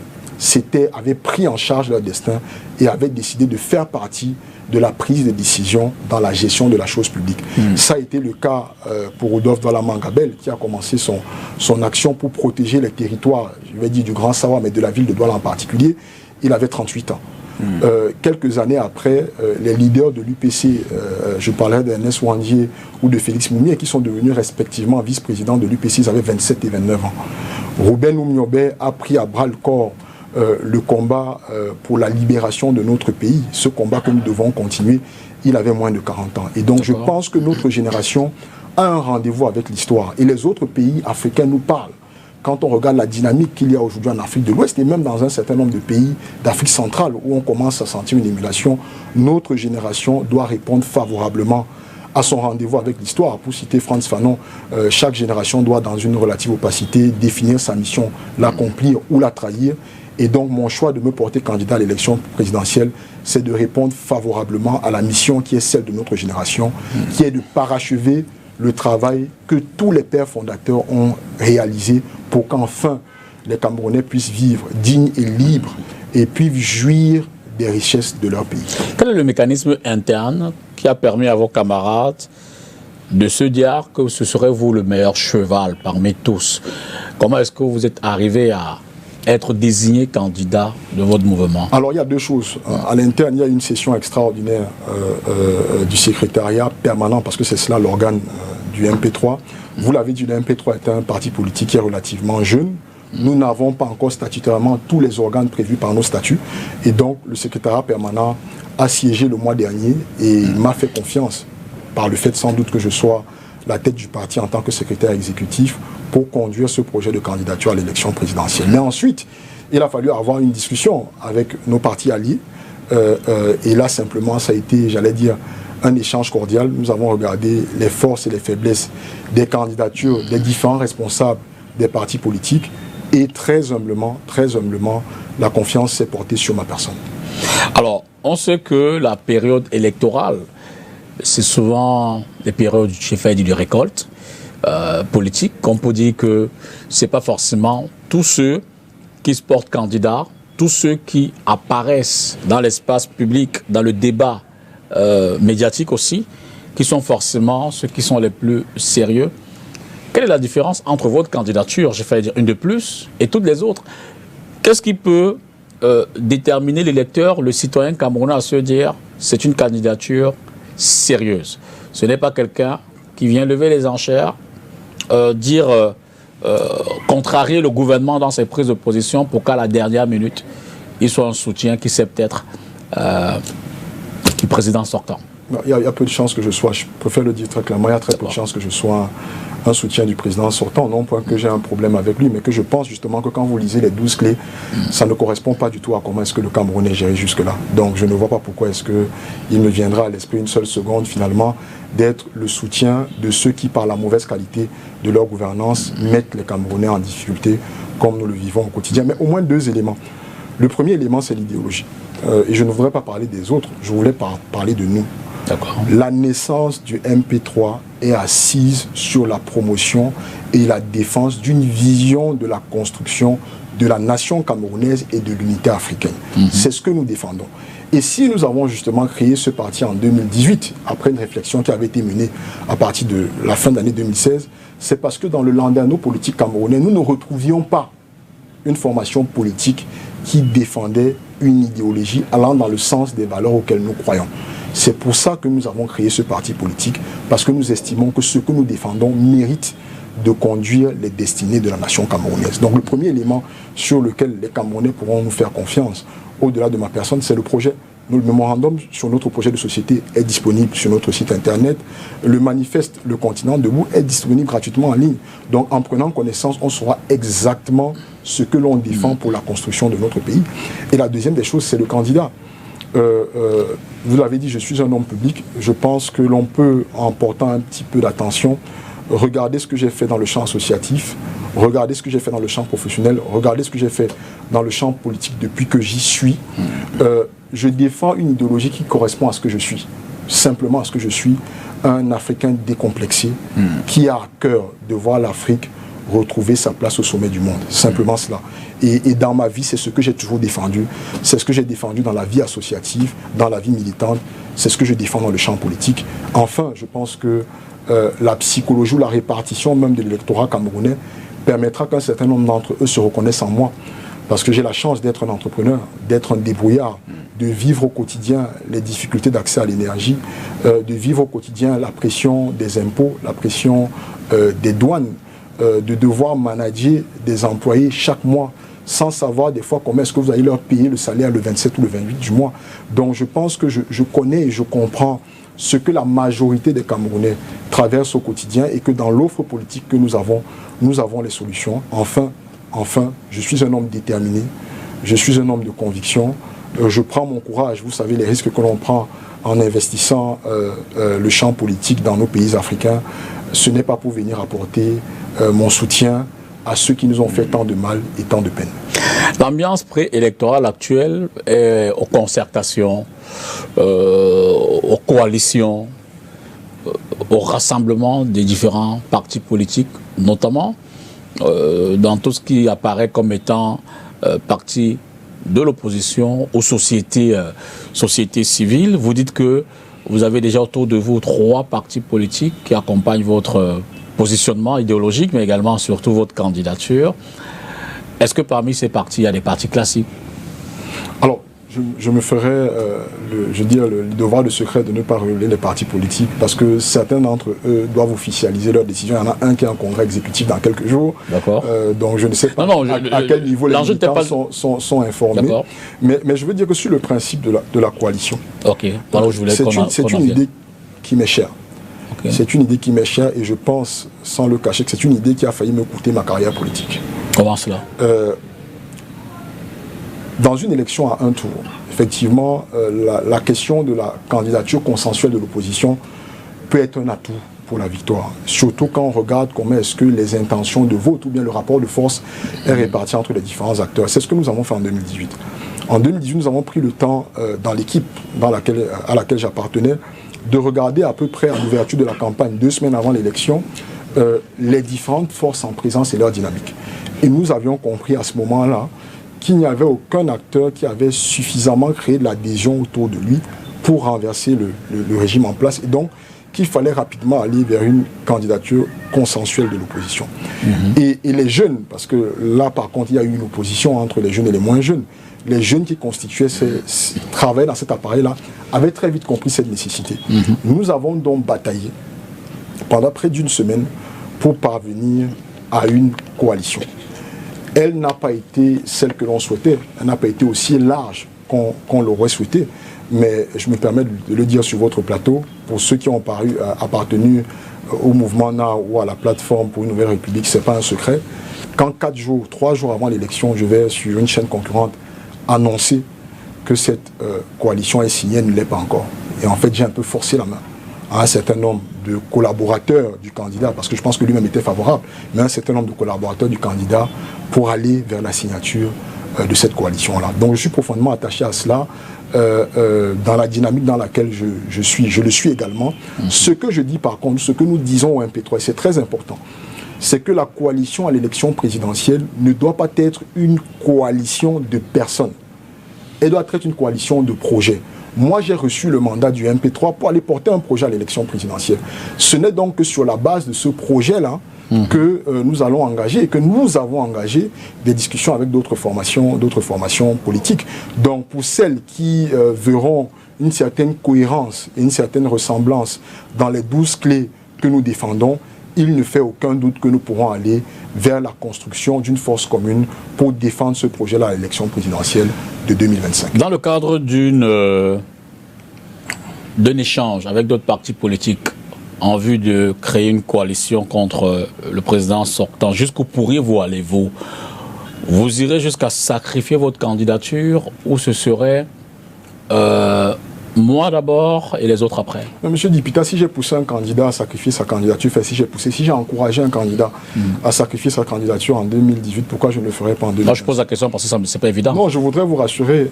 avaient pris en charge leur destin et avaient décidé de faire partie de la prise de décision dans la gestion de la chose publique. Ça a été le cas pour Rodolphe Douala Mangabel, qui a commencé son action pour protéger les territoires, je vais dire du Grand Sahara, mais de la ville de Douala en particulier. Il avait 38 ans. Quelques années après, les leaders de l'UPC, je parlais d'Ernest Ouandié ou de Félix Moumié, qui sont devenus respectivement vice-présidents de l'UPC, ils avaient 27 et 29 ans. Ruben Oumniobé a pris à bras le corps le combat pour la libération de notre pays, ce combat que nous devons continuer. Il avait moins de 40 ans. Et donc je pense que notre génération a un rendez-vous avec l'histoire. Et les autres pays africains nous parlent. Quand on regarde la dynamique qu'il y a aujourd'hui en Afrique de l'Ouest et même dans un certain nombre de pays d'Afrique centrale où on commence à sentir une émulation, notre génération doit répondre favorablement à son rendez-vous avec l'histoire. Pour citer Frantz Fanon, chaque génération doit, dans une relative opacité, définir sa mission, l'accomplir ou la trahir. Et donc mon choix de me porter candidat à l'élection présidentielle, c'est de répondre favorablement à la mission qui est celle de notre génération, qui est de parachever le travail que tous les pères fondateurs ont réalisé pour qu'enfin les Camerounais puissent vivre dignes et libres et puissent jouir des richesses de leur pays. Quel est le mécanisme interne qui a permis à vos camarades de se dire que ce serait vous le meilleur cheval parmi tous? Comment est-ce que vous êtes arrivé à être désigné candidat de votre mouvement? Alors il y a deux choses. À l'interne, il y a une session extraordinaire du secrétariat permanent, parce que c'est cela l'organe du MP3. Vous l'avez dit, le MP3 est un parti politique qui est relativement jeune. Nous n'avons pas encore statutairement tous les organes prévus par nos statuts. Et donc le secrétariat permanent a siégé le mois dernier et m'a fait confiance, par le fait sans doute que je sois la tête du parti en tant que secrétaire exécutif, pour conduire ce projet de candidature à l'élection présidentielle. Mais ensuite, il a fallu avoir une discussion avec nos partis alliés. Et là, simplement, ça a été, j'allais dire, un échange cordial. Nous avons regardé les forces et les faiblesses des candidatures des différents responsables des partis politiques. Et très humblement, la confiance s'est portée sur ma personne. Alors, on sait que la période électorale, c'est souvent des périodes, j'ai fait dire, de récolte politique. On peut dire que ce n'est pas forcément tous ceux qui se portent candidats, tous ceux qui apparaissent dans l'espace public, dans le débat médiatique aussi, qui sont forcément ceux qui sont les plus sérieux. Quelle est la différence entre votre candidature, j'ai failli dire une de plus, et toutes les autres? Qu'est-ce qui peut déterminer l'électeur, le citoyen camerounais à se dire c'est une candidature sérieuse? Ce n'est pas quelqu'un qui vient lever les enchères, contrarier le gouvernement dans ses prises de position pour qu'à la dernière minute, il soit un soutien qui sait peut-être du président sortant. Il y a peu de chances que je sois, je préfère le dire très clairement, il y a très peu de chances que je sois un soutien du président sortant, non point que j'ai un problème avec lui, mais que je pense justement que quand vous lisez les 12 clés, ça ne correspond pas du tout à comment est-ce que le Cameroun est géré jusque-là. Donc je ne vois pas pourquoi est-ce qu'il me viendra à l'esprit une seule seconde finalement d'être le soutien de ceux qui, par la mauvaise qualité de leur gouvernance, mettent les Camerounais en difficulté comme nous le vivons au quotidien. Mais au moins deux éléments. Le premier élément, c'est l'idéologie. Et je ne voudrais pas parler des autres, je voulais parler de nous. La naissance du MP3 est assise sur la promotion et la défense d'une vision de la construction de la nation camerounaise et de l'unité africaine. C'est ce que nous défendons. Et si nous avons justement créé ce parti en 2018, après une réflexion qui avait été menée à partir de la fin de l'année 2016, c'est parce que dans le landerneau politique camerounais, nous ne retrouvions pas une formation politique qui défendait une idéologie allant dans le sens des valeurs auxquelles nous croyons. C'est pour ça que nous avons créé ce parti politique, parce que nous estimons que ce que nous défendons mérite de conduire les destinées de la nation camerounaise. Donc le premier élément sur lequel les Camerounais pourront nous faire confiance, au-delà de ma personne, c'est le projet. Le mémorandum sur notre projet de société est disponible sur notre site internet. Le manifeste Le Continent Debout est disponible gratuitement en ligne. Donc en prenant connaissance, on saura exactement ce que l'on défend pour la construction de notre pays. Et la deuxième des choses, c'est le candidat. vous l'avez dit, je suis un homme public. Je pense que l'on peut, en portant un petit peu d'attention, regarder ce que j'ai fait dans le champ associatif, regarder ce que j'ai fait dans le champ professionnel, regarder ce que j'ai fait dans le champ politique depuis que j'y suis. Je défends une idéologie qui correspond à ce que je suis, simplement à ce que je suis, un Africain décomplexé qui a à cœur de voir l'Afrique retrouver sa place au sommet du monde, simplement cela. Et dans ma vie, c'est ce que j'ai toujours défendu, c'est ce que j'ai défendu dans la vie associative, dans la vie militante, c'est ce que je défends dans le champ politique. Enfin, je pense que la psychologie ou la répartition même de l'électorat camerounais permettra qu'un certain nombre d'entre eux se reconnaissent en moi. Parce que j'ai la chance d'être un entrepreneur, d'être un débrouillard, de vivre au quotidien les difficultés d'accès à l'énergie, de vivre au quotidien la pression des impôts, la pression des douanes, de devoir manager des employés chaque mois sans savoir des fois comment est-ce que vous allez leur payer le salaire le 27 ou le 28 du mois. Donc je pense que je connais et je comprends ce que la majorité des Camerounais traversent au quotidien et que dans l'offre politique que nous avons les solutions. Enfin, je suis un homme déterminé, je suis un homme de conviction, je prends mon courage, vous savez les risques que l'on prend en investissant le champ politique dans nos pays africains, ce n'est pas pour venir apporter mon soutien à ceux qui nous ont fait tant de mal et tant de peine. L'ambiance préélectorale actuelle est aux concertations, aux coalitions, au rassemblement des différents partis politiques, notamment dans tout ce qui apparaît comme étant parti de l'opposition aux sociétés civiles. Vous dites que vous avez déjà autour de vous 3 partis politiques qui accompagnent votre positionnement idéologique, mais également surtout votre candidature. Est-ce que parmi ces partis, il y a des partis classiques? Alors, je me ferais, le devoir de secret de ne pas révéler les partis politiques parce que certains d'entre eux doivent officialiser leurs décisions. Il y en a un qui est en congrès exécutif dans quelques jours. D'accord. Donc je ne sais pas à quel niveau les militants sont informés. Mais je veux dire que sur le principe de la coalition, c'est une idée qui m'est chère. Okay. C'est une idée qui m'est chère et je pense, sans le cacher, que c'est une idée qui a failli me coûter ma carrière politique. Comment cela? Dans une élection à un tour, effectivement, la question de la candidature consensuelle de l'opposition peut être un atout pour la victoire. Surtout quand on regarde comment est-ce que les intentions de vote ou bien le rapport de force est réparti entre les différents acteurs. C'est ce que nous avons fait en 2018. En 2018, nous avons pris le temps, dans l'équipe à laquelle j'appartenais, de regarder à peu près à l'ouverture de la campagne, 2 semaines avant l'élection, les différentes forces en présence et leur dynamique. Et nous avions compris à ce moment-là qu'il n'y avait aucun acteur qui avait suffisamment créé de l'adhésion autour de lui pour renverser le régime en place. Et donc, qu'il fallait rapidement aller vers une candidature consensuelle de l'opposition. Et les jeunes, parce que là, par contre, il y a eu une opposition entre les jeunes et les moins jeunes. Les jeunes qui constituaient travaillaient dans cet appareil-là avaient très vite compris cette nécessité. Nous avons donc bataillé pendant près d'1 semaine pour parvenir à une coalition. Elle n'a pas été celle que l'on souhaitait, elle n'a pas été aussi large qu'on l'aurait souhaité, mais je me permets de le dire sur votre plateau, pour ceux qui ont appartenu au mouvement NA ou à la plateforme pour une nouvelle république, ce n'est pas un secret. Quand 3 jours avant l'élection, je vais sur une chaîne concurrente annoncer que cette coalition est signée, elle ne l'est pas encore. Et en fait, j'ai un peu forcé la main à un certain nombre de collaborateurs du candidat, parce que je pense que lui-même était favorable, mais un certain nombre de collaborateurs du candidat pour aller vers la signature de cette coalition-là. Donc je suis profondément attaché à cela, dans la dynamique dans laquelle je le suis également. Ce que je dis par contre, ce que nous disons au MP3, et c'est très important, c'est que la coalition à l'élection présidentielle ne doit pas être une coalition de personnes. Elle doit être une coalition de projets. Moi, j'ai reçu le mandat du MP3 pour aller porter un projet à l'élection présidentielle. Ce n'est donc que sur la base de ce projet-là que nous allons engager et que nous avons engagé des discussions avec d'autres formations politiques. Donc, pour celles qui verront une certaine cohérence et une certaine ressemblance dans les 12 clés que nous défendons, il ne fait aucun doute que nous pourrons aller vers la construction d'une force commune pour défendre ce projet-là à l'élection présidentielle de 2025. Dans le cadre d'un échange avec d'autres partis politiques en vue de créer une coalition contre le président sortant, jusqu'où pourriez-vous aller, vous irez jusqu'à sacrifier votre candidature ou ce serait Moi d'abord et les autres après. Non, Monsieur Dipita, si j'ai poussé un candidat à sacrifier sa candidature, si j'ai encouragé un candidat à sacrifier sa candidature en 2018, pourquoi je ne le ferais pas en 2018? Moi, je pose la question parce que c'est pas évident. Non, je voudrais vous rassurer.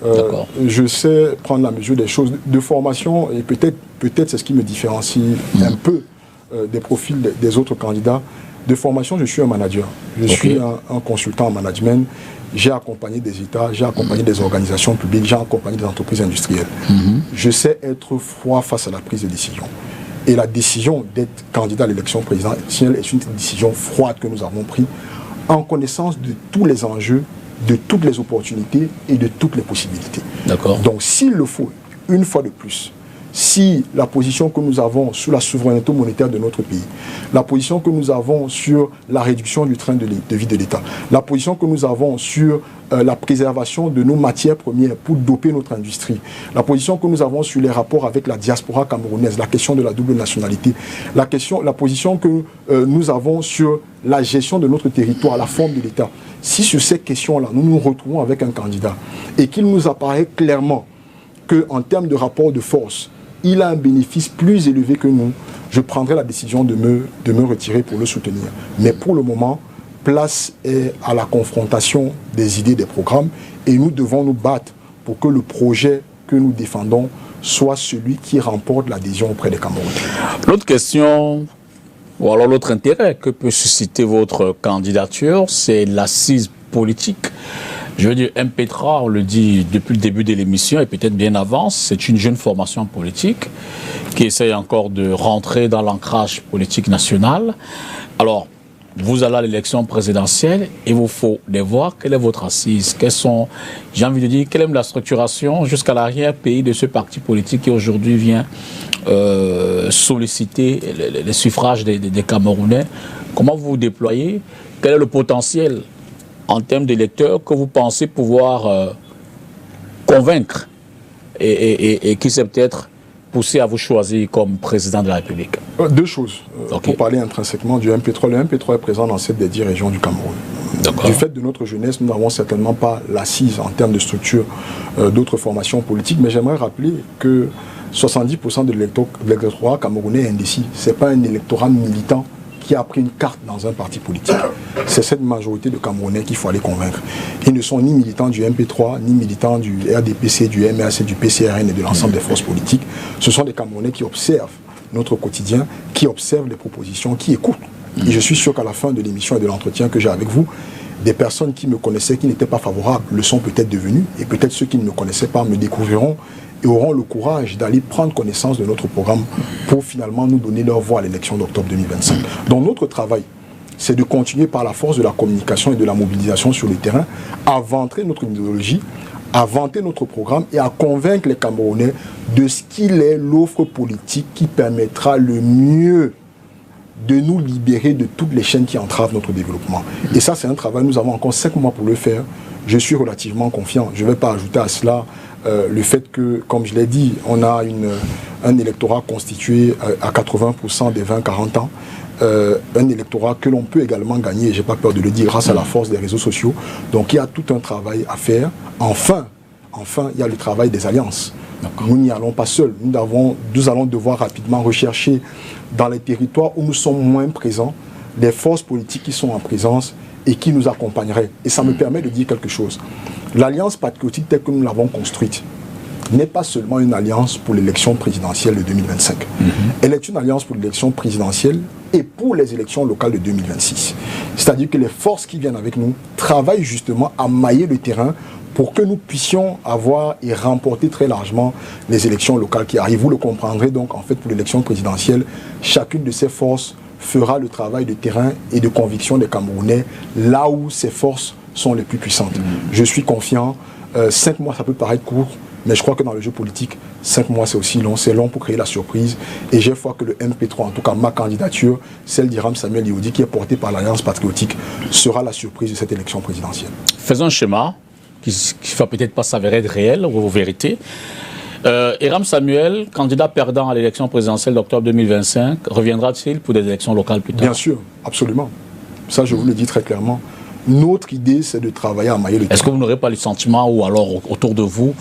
Je sais prendre la mesure des choses de formation et peut-être c'est ce qui me différencie un peu des profils des autres candidats. De formation, je suis un manager. Je suis un consultant en management. J'ai accompagné des États, j'ai accompagné des organisations publiques, j'ai accompagné des entreprises industrielles. Je sais être froid face à la prise de décision. Et la décision d'être candidat à l'élection présidentielle est une décision froide que nous avons prise en connaissance de tous les enjeux, de toutes les opportunités et de toutes les possibilités. Donc s'il le faut, une fois de plus, si la position que nous avons sur la souveraineté monétaire de notre pays, la position que nous avons sur la réduction du train de vie de l'État, la position que nous avons sur la préservation de nos matières premières pour doper notre industrie, la position que nous avons sur les rapports avec la diaspora camerounaise, la question de la double nationalité, la position que nous avons sur la gestion de notre territoire, la forme de l'État. Si sur ces questions-là, nous nous retrouvons avec un candidat et qu'il nous apparaît clairement qu'en termes de rapport de force, il a un bénéfice plus élevé que nous, je prendrai la décision de me retirer pour le soutenir. Mais pour le moment, place est à la confrontation des idées, des programmes, et nous devons nous battre pour que le projet que nous défendons soit celui qui remporte l'adhésion auprès des Camerounais. L'autre question, ou alors l'autre intérêt que peut susciter votre candidature, c'est l'assise politique. Je veux dire, MP3, on le dit depuis le début de l'émission et peut-être bien avant, c'est une jeune formation politique qui essaye encore de rentrer dans l'ancrage politique national. Alors, vous allez à l'élection présidentielle, il vous faut les voir. Quelle est votre assise? Quelles sont, j'ai envie de dire, quelle est la structuration jusqu'à l'arrière-pays de ce parti politique qui aujourd'hui vient solliciter les suffrages des Camerounais? Comment vous vous déployez? Quel est le potentiel en termes d'électeurs que vous pensez pouvoir convaincre et qui s'est peut-être poussé à vous choisir comme président de la République? Deux choses. Pour parler intrinsèquement du MP3, le MP3 est présent dans 7 des 10 régions du Cameroun. Du fait de notre jeunesse, nous n'avons certainement pas l'assise en termes de structure d'autres formations politiques, mais j'aimerais rappeler que 70% de l'électorat camerounais est indécis. Ce n'est pas un électorat militant qui a pris une carte dans un parti politique. C'est cette majorité de Camerounais qu'il faut aller convaincre. Ils ne sont ni militants du MP3, ni militants du RDPC, du MRC, du PCRN et de l'ensemble des forces politiques. Ce sont des Camerounais qui observent notre quotidien, qui observent les propositions, qui écoutent. Et je suis sûr qu'à la fin de l'émission et de l'entretien que j'ai avec vous, des personnes qui me connaissaient, qui n'étaient pas favorables, le sont peut-être devenues, et peut-être ceux qui ne me connaissaient pas me découvriront et auront le courage d'aller prendre connaissance de notre programme pour finalement nous donner leur voix à l'élection d'octobre 2025. Donc notre travail, c'est de continuer par la force de la communication et de la mobilisation sur le terrain à vanter notre idéologie, à vanter notre programme et à convaincre les Camerounais de ce qu'il est l'offre politique qui permettra le mieux de nous libérer de toutes les chaînes qui entravent notre développement. Et ça, c'est un travail, nous avons encore 5 mois pour le faire. Je suis relativement confiant. Je ne vais pas ajouter à cela le fait que, comme je l'ai dit, on a un électorat constitué à 80% des 20-40 ans. Un électorat que l'on peut également gagner, et je n'ai pas peur de le dire, grâce à la force des réseaux sociaux. Donc il y a tout un travail à faire. Enfin, il y a le travail des alliances. Nous n'y allons pas seuls. Nous allons devoir rapidement rechercher dans les territoires où nous sommes moins présents des forces politiques qui sont en présence et qui nous accompagneraient. Et ça me permet de dire quelque chose. L'alliance patriotique telle que nous l'avons construite n'est pas seulement une alliance pour l'élection présidentielle de 2025. Elle est une alliance pour l'élection présidentielle et pour les élections locales de 2026. C'est-à-dire que les forces qui viennent avec nous travaillent justement à mailler le terrain pour que nous puissions avoir et remporter très largement les élections locales qui arrivent. Vous le comprendrez donc, en fait, pour l'élection présidentielle, chacune de ces forces fera le travail de terrain et de conviction des Camerounais là où ces forces sont les plus puissantes. Je suis confiant. 5 mois, ça peut paraître court, mais je crois que dans le jeu politique, 5 mois, c'est aussi long. C'est long pour créer la surprise. Et j'ai foi que le MP3, en tout cas ma candidature, celle d'Iram Samuel Yodi, qui est portée par l'Alliance patriotique, sera la surprise de cette élection présidentielle. Faisons un schéma qui ne va peut-être pas s'avérer être réel ou vérité. Iram Samuel, candidat perdant à l'élection présidentielle d'octobre 2025, reviendra-t-il pour des élections locales plus tard? Bien sûr, absolument. Ça, je vous le dis très clairement. Notre idée, c'est de travailler à mailler le terrain. Est-ce que vous n'aurez pas le sentiment, ou alors autour de vous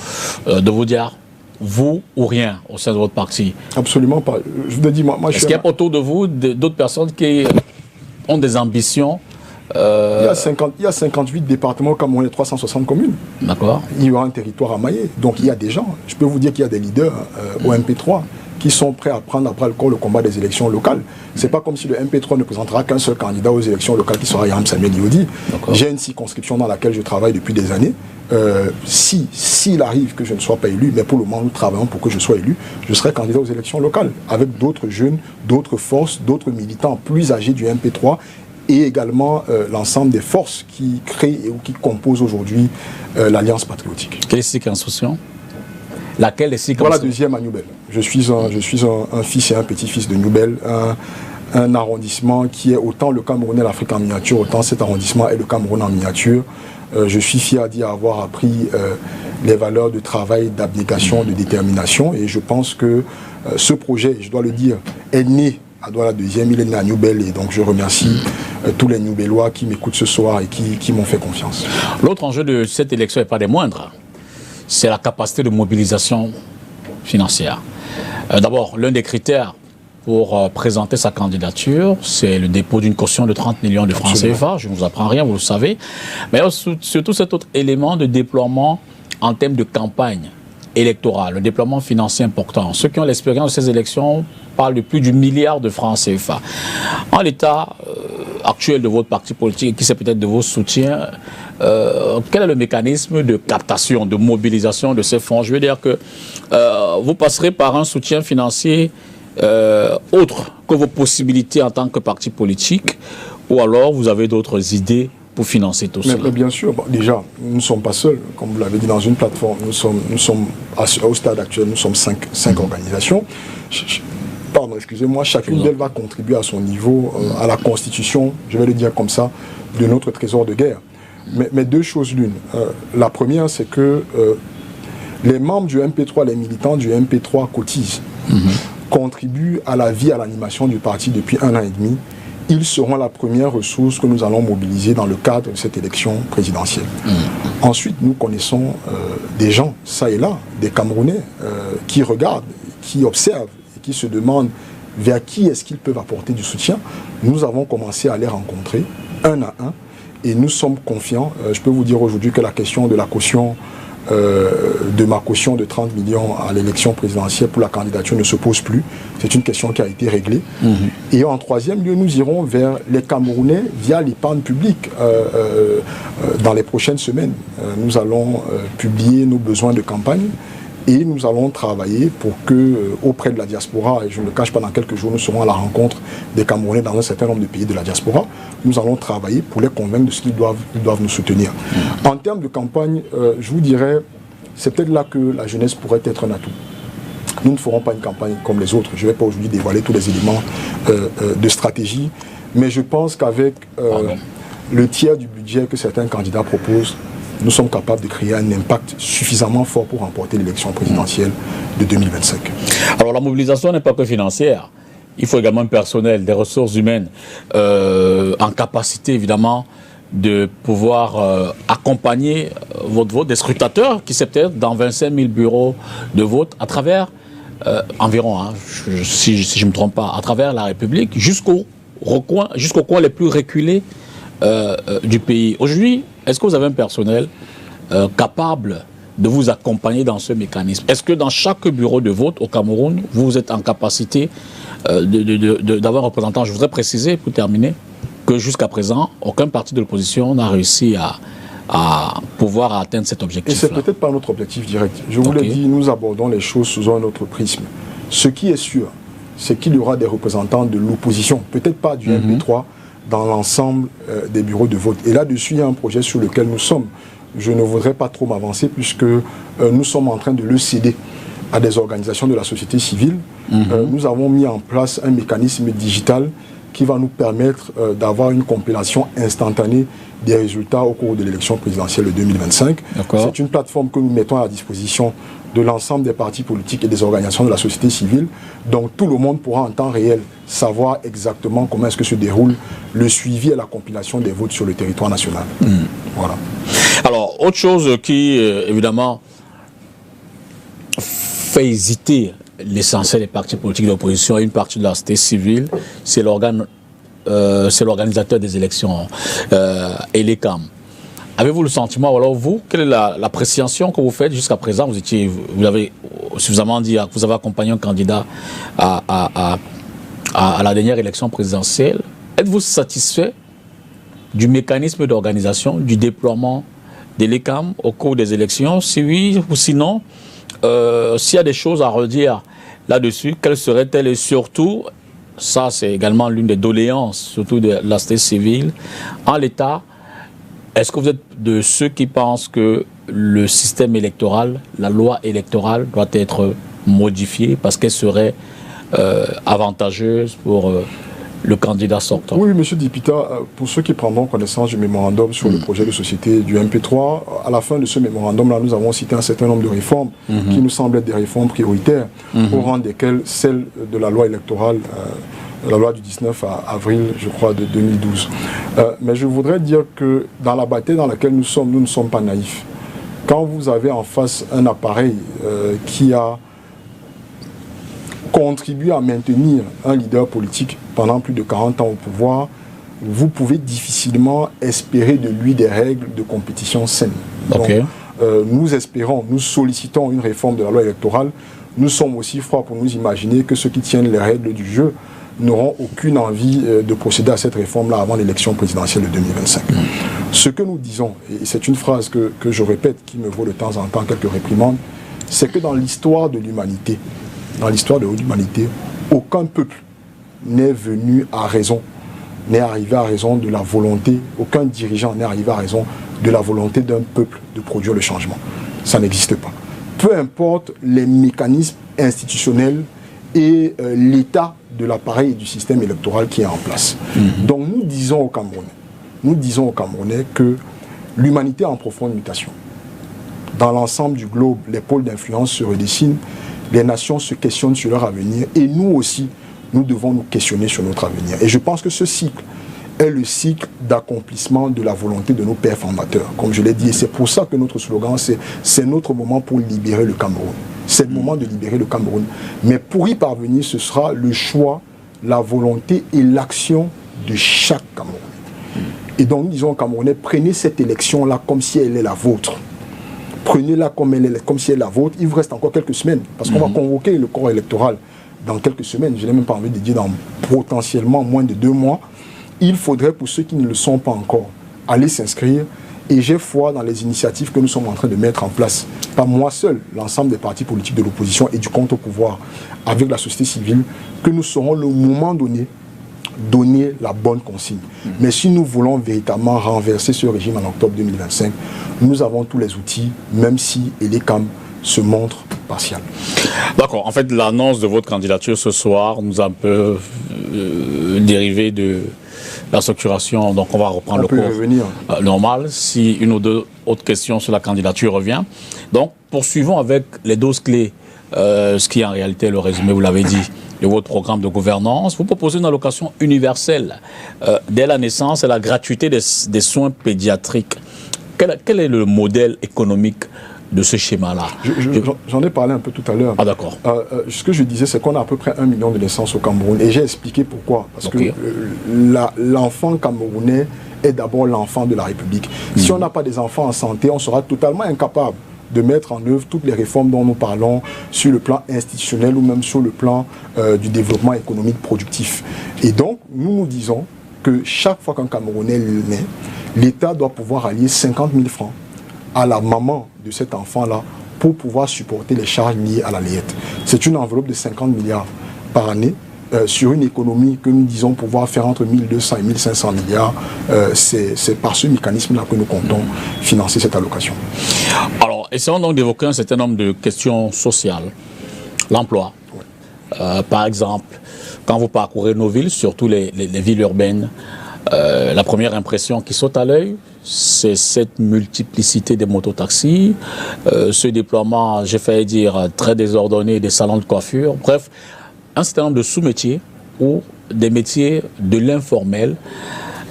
dire vous ou rien au sein de votre parti? Absolument pas. Je vous ai dit, moi est-ce qu'il y a autour de vous d'autres personnes qui ont des ambitions? Il y a 58 départements comme on est 360 communes. D'accord. Il y aura un territoire à mailler. Donc il y a des gens. Je peux vous dire qu'il y a des leaders au MP3 qui sont prêts à prendre après le combat des élections locales. C'est pas comme si le MP3 ne présentera qu'un seul candidat aux élections locales qui sera Hiram Samuel Yodi. J'ai une circonscription dans laquelle je travaille depuis des années. S'il arrive que je ne sois pas élu, mais pour le moment nous travaillons pour que je sois élu, je serai candidat aux élections locales avec d'autres jeunes, d'autres forces, d'autres militants plus âgés du MP3 et également l'ensemble des forces qui créent ou qui composent aujourd'hui l'Alliance patriotique. Quelle circonscription? Laquelle est circonscription? Voilà, deuxième à Newbel. Je suis un fils et un petit-fils de Newbel, un arrondissement qui est autant le Cameroun et l'Afrique en miniature, autant cet arrondissement est le Cameroun en miniature. Je suis fier d'y avoir appris les valeurs de travail, d'abnégation, de détermination, et je pense que ce projet, je dois le dire, est né à Douala deuxième, il est né à Newbel, et donc je remercie tous les Newbelois qui m'écoutent ce soir et qui m'ont fait confiance. L'autre enjeu de cette élection n'est pas des moindres, c'est la capacité de mobilisation financière. D'abord, l'un des critères pour présenter sa candidature, c'est le dépôt d'une caution de 30 millions de francs CFA. Je ne vous apprends rien, vous le savez. Mais surtout cet autre élément de déploiement en termes de campagne électorale, le déploiement financier important. Ceux qui ont l'expérience de ces élections parlent de plus du milliard de francs CFA. En l'état actuel de votre parti politique et qui c'est peut-être de vos soutiens, quel est le mécanisme de captation, de mobilisation de ces fonds? Je veux dire que vous passerez par un soutien financier autre que vos possibilités en tant que parti politique, ou alors vous avez d'autres idées pour financer tout cela? Mais bien sûr, déjà, nous ne sommes pas seuls, comme vous l'avez dit, dans une plateforme. Nous sommes au stade actuel, nous sommes cinq organisations. Pardon, excusez-moi, chacune d'elles va contribuer à son niveau à la constitution, je vais le dire comme ça, de notre trésor de guerre. Mais deux choses l'une. La première, c'est que les membres du MP3, les militants du MP3 cotisent, contribuent à la vie, à l'animation du parti depuis 1 an et demi. Ils seront la première ressource que nous allons mobiliser dans le cadre de cette élection présidentielle. Ensuite, nous connaissons des gens, ça et là, des Camerounais, qui regardent, qui observent, et qui se demandent vers qui est-ce qu'ils peuvent apporter du soutien. Nous avons commencé à les rencontrer, un à un, et nous sommes confiants. Je peux vous dire aujourd'hui que la question de la caution, de ma caution de 30 millions à l'élection présidentielle pour la candidature ne se pose plus. C'est une question qui a été réglée. Et en troisième lieu, nous irons vers les Camerounais via l'épargne publique dans les prochaines semaines. Nous allons publier nos besoins de campagne et nous allons travailler pour que, auprès de la diaspora, et je ne le cache pas, dans quelques jours, nous serons à la rencontre des Camerounais dans un certain nombre de pays de la diaspora. Nous allons travailler pour les convaincre de ce qu'ils doivent nous soutenir. En termes de campagne, je vous dirais, c'est peut-être là que la jeunesse pourrait être un atout. Nous ne ferons pas une campagne comme les autres. Je ne vais pas aujourd'hui dévoiler tous les éléments de stratégie, mais je pense qu'avec le tiers du budget que certains candidats proposent, nous sommes capables de créer un impact suffisamment fort pour remporter l'élection présidentielle de 2025. Alors la mobilisation n'est pas que financière. Il faut également un personnel, des ressources humaines en capacité évidemment de pouvoir accompagner votre vote, des scrutateurs qui c'est peut-être dans 25 000 bureaux de vote à travers environ, si je ne me trompe pas, à travers la République jusqu'au coin les plus reculés du pays. Aujourd'hui, est-ce que vous avez un personnel capable de vous accompagner dans ce mécanisme? Est-ce que dans chaque bureau de vote au Cameroun, vous êtes en capacité d'avoir un représentant? Je voudrais préciser, pour terminer, que jusqu'à présent, aucun parti de l'opposition n'a réussi à pouvoir atteindre cet objectif. Et c'est peut-être pas notre objectif direct. Je vous l'ai dit, nous abordons les choses sous un autre prisme. Ce qui est sûr, c'est qu'il y aura des représentants de l'opposition, peut-être pas du MP3, dans l'ensemble des bureaux de vote. Et là-dessus, il y a un projet sur lequel nous sommes. Je ne voudrais pas trop m'avancer puisque nous sommes en train de le céder à des organisations de la société civile. Nous avons mis en place un mécanisme digital qui va nous permettre d'avoir une compilation instantanée des résultats au cours de l'élection présidentielle de 2025. C'est une plateforme que nous mettons à la disposition de l'ensemble des partis politiques et des organisations de la société civile. Donc tout le monde pourra en temps réel savoir exactement comment est-ce que se déroule le suivi et la compilation des votes sur le territoire national. Voilà. Alors, autre chose qui, évidemment, fait fait hésiter l'essentiel des partis politiques d'opposition et une partie de la société civile, c'est l'organisateur des élections, ELECAM. Avez-vous le sentiment, alors vous, quelle est l'appréciation que vous faites jusqu'à présent? Vous avez suffisamment dit que vous avez accompagné un candidat à la dernière élection présidentielle. Êtes-vous satisfait du mécanisme d'organisation, du déploiement de l'ELECAM au cours des élections? Si oui ou sinon, s'il y a des choses à redire là-dessus, quelles seraient-elles? Et surtout, ça c'est également l'une des doléances, surtout de la société civile, en l'état, est-ce que vous êtes de ceux qui pensent que le système électoral, la loi électorale doit être modifiée parce qu'elle serait avantageuse pour le candidat sortant? Oui, M. Dipita, pour ceux qui prendront connaissance du mémorandum sur le projet de société du MP3, à la fin de ce mémorandum-là, nous avons cité un certain nombre de réformes qui nous semblent être des réformes prioritaires, au rang desquelles celle de la loi électorale, la loi du 19 avril, je crois, de 2012. Mais je voudrais dire que dans la bataille dans laquelle nous ne sommes pas naïfs. Quand vous avez en face un appareil qui a contribué à maintenir un leader politique pendant plus de 40 ans au pouvoir, vous pouvez difficilement espérer de lui des règles de compétition saines. Okay. Donc, nous espérons, nous sollicitons une réforme de la loi électorale. Nous sommes aussi froids pour nous imaginer que ceux qui tiennent les règles du jeu n'auront aucune envie de procéder à cette réforme-là avant l'élection présidentielle de 2025. Ce que nous disons, et c'est une phrase que je répète, qui me vaut de temps en temps quelques réprimandes, c'est que dans l'histoire de l'humanité, aucun peuple n'est venu à raison, n'est arrivé à raison de la volonté, aucun dirigeant n'est arrivé à raison de la volonté d'un peuple de produire le changement. Ça n'existe pas. Peu importe les mécanismes institutionnels et l'état de l'appareil et du système électoral qui est en place. Donc nous disons aux Camerounais que l'humanité est en profonde mutation. Dans l'ensemble du globe, les pôles d'influence se redessinent, les nations se questionnent sur leur avenir et nous aussi, nous devons nous questionner sur notre avenir. Et je pense que ce cycle est le cycle d'accomplissement de la volonté de nos pères fondateurs. Comme je l'ai dit, et c'est pour ça que notre slogan, c'est notre moment pour libérer le Cameroun. C'est le moment de libérer le Cameroun. Mais pour y parvenir, ce sera le choix, la volonté et l'action de chaque Camerounais. Et donc nous disons aux Camerounais, prenez cette élection-là comme si elle est la vôtre. Prenez-la comme si elle est la vôtre. Il vous reste encore quelques semaines, parce qu'on va convoquer le corps électoral dans quelques semaines. Je n'ai même pas envie de dire dans potentiellement moins de 2 mois. Il faudrait, pour ceux qui ne le sont pas encore, aller s'inscrire. Et j'ai foi dans les initiatives que nous sommes en train de mettre en place. Pas moi seul, l'ensemble des partis politiques de l'opposition et du contre-pouvoir, avec la société civile, que nous saurons le moment donné donner la bonne consigne. Mais si nous voulons véritablement renverser ce régime en octobre 2025, nous avons tous les outils, même si l'ELECAM se montre partial. D'accord. En fait, l'annonce de votre candidature ce soir nous a un peu dérivé de la structuration. Donc, on va reprendre le cours normal. Si une ou deux autres questions sur la candidature revient. Donc, poursuivons avec les 12 clés, ce qui est en réalité le résumé, vous l'avez dit, de votre programme de gouvernance. Vous proposez une allocation universelle dès la naissance et la gratuité des soins pédiatriques. Quel est le modèle économique de ce schéma-là? J'en ai parlé un peu tout à l'heure. Ah d'accord. Ce que je disais, c'est qu'on a à peu près 1 million de naissances au Cameroun. Et j'ai expliqué pourquoi. Parce que l'enfant camerounais est d'abord l'enfant de la République. Si on n'a pas des enfants en santé, on sera totalement incapable de mettre en œuvre toutes les réformes dont nous parlons sur le plan institutionnel ou même sur le plan du développement économique productif. Et donc, nous disons que chaque fois qu'un Camerounais naît, l'État doit pouvoir allier 50 000 francs à la maman de cet enfant-là pour pouvoir supporter les charges liées à la layette. C'est une enveloppe de 50 milliards par année sur une économie que nous disons pouvoir faire entre 1200 et 1500 milliards. C'est par ce mécanisme-là que nous comptons financer cette allocation. Alors, essayons donc d'évoquer un certain nombre de questions sociales. L'emploi, par exemple, quand vous parcourez nos villes, surtout les villes urbaines, la première impression qui saute à l'œil, c'est cette multiplicité des mototaxis, ce déploiement, j'ai failli dire, très désordonné des salons de coiffure, bref, un certain nombre de sous-métiers ou des métiers de l'informel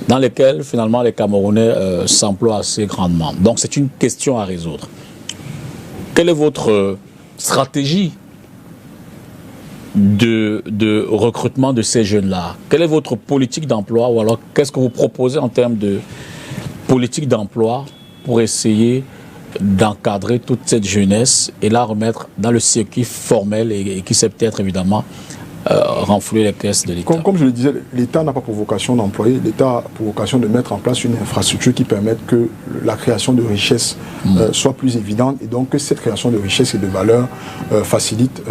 dans lesquels finalement les Camerounais s'emploient assez grandement. Donc c'est une question à résoudre. Quelle est votre stratégie de recrutement de ces jeunes-là? Quelle est votre politique d'emploi, ou alors qu'est-ce que vous proposez en termes de politique d'emploi pour essayer d'encadrer toute cette jeunesse et la remettre dans le circuit formel et qui sait peut-être évidemment renflouer les caisses de l'État? Comme je le disais, l'État n'a pas pour vocation d'employer, l'État a pour vocation de mettre en place une infrastructure qui permette que la création de richesse soit plus évidente, et donc que cette création de richesse et de valeur facilite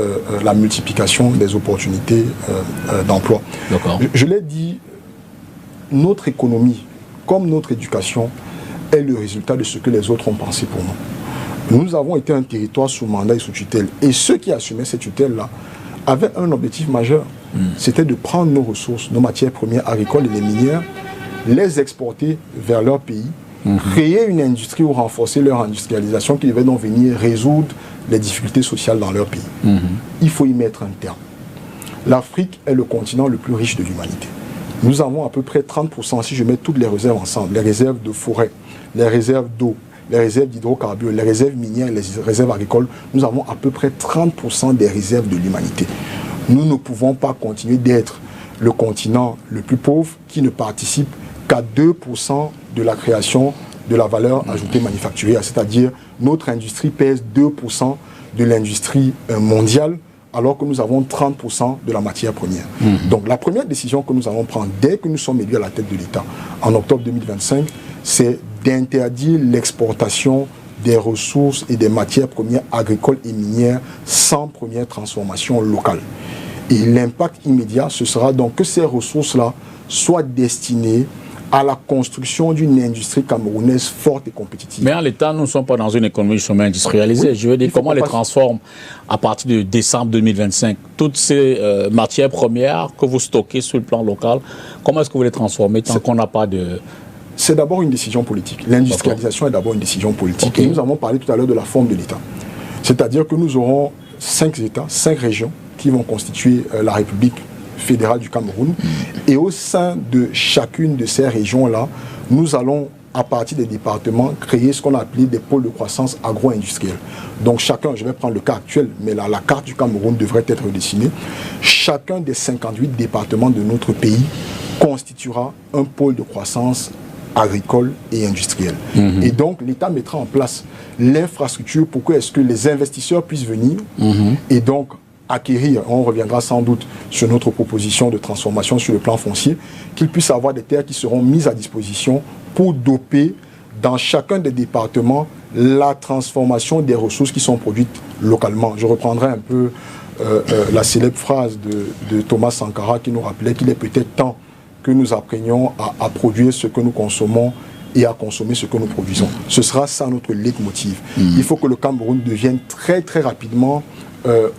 la multiplication des opportunités d'emploi. Je l'ai dit, notre économie, comme notre éducation, est le résultat de ce que les autres ont pensé pour nous. Nous avons été un territoire sous mandat et sous tutelle, et ceux qui assumaient cette tutelle-là avaient un objectif majeur, c'était de prendre nos ressources, nos matières premières agricoles et les minières, les exporter vers leur pays, créer une industrie ou renforcer leur industrialisation qui devait donc venir résoudre les difficultés sociales dans leur pays. Il faut y mettre un terme. L'Afrique est le continent le plus riche de l'humanité. Nous avons à peu près 30%, si je mets toutes les réserves ensemble, les réserves de forêt, les réserves d'eau, les réserves d'hydrocarbures, les réserves minières, les réserves agricoles, nous avons à peu près 30% des réserves de l'humanité. Nous ne pouvons pas continuer d'être le continent le plus pauvre qui ne participe qu'à 2% de la création de la valeur ajoutée manufacturière, c'est-à-dire notre industrie pèse 2% de l'industrie mondiale, alors que nous avons 30% de la matière première. Donc la première décision que nous allons prendre dès que nous sommes élus à la tête de l'État, en octobre 2025, c'est d'interdire l'exportation des ressources et des matières premières agricoles et minières sans première transformation locale. Et l'impact immédiat, ce sera donc que ces ressources-là soient destinées à la construction d'une industrie camerounaise forte et compétitive. Mais en l'État, nous ne sommes pas dans une économie justement industrialisée. Oui, je veux dire, comment on les transforme à partir de décembre 2025? Toutes ces matières premières que vous stockez sur le plan local, comment est-ce que vous les transformez tant qu'on n'a pas de... C'est d'abord une décision politique. L'industrialisation est d'abord une décision politique. Et nous avons parlé tout à l'heure de la forme de l'État. C'est-à-dire que nous aurons 5 États, 5 régions qui vont constituer la République fédérale du Cameroun. Et au sein de chacune de ces régions-là, nous allons, à partir des départements, créer ce qu'on a appelé des pôles de croissance agro-industrielle. Donc chacun, je vais prendre le cas actuel, mais la carte du Cameroun devrait être dessinée. Chacun des 58 départements de notre pays constituera un pôle de croissance agricole et industrielle. Et donc l'État mettra en place l'infrastructure pour que les investisseurs puissent venir et donc acquérir, on reviendra sans doute sur notre proposition de transformation sur le plan foncier, qu'ils puissent avoir des terres qui seront mises à disposition pour doper dans chacun des départements la transformation des ressources qui sont produites localement. Je reprendrai un peu la célèbre phrase de Thomas Sankara qui nous rappelait qu'il est peut-être temps que nous apprenions à produire ce que nous consommons et à consommer ce que nous produisons. Ce sera ça notre leitmotiv. Il faut que le Cameroun devienne très très rapidement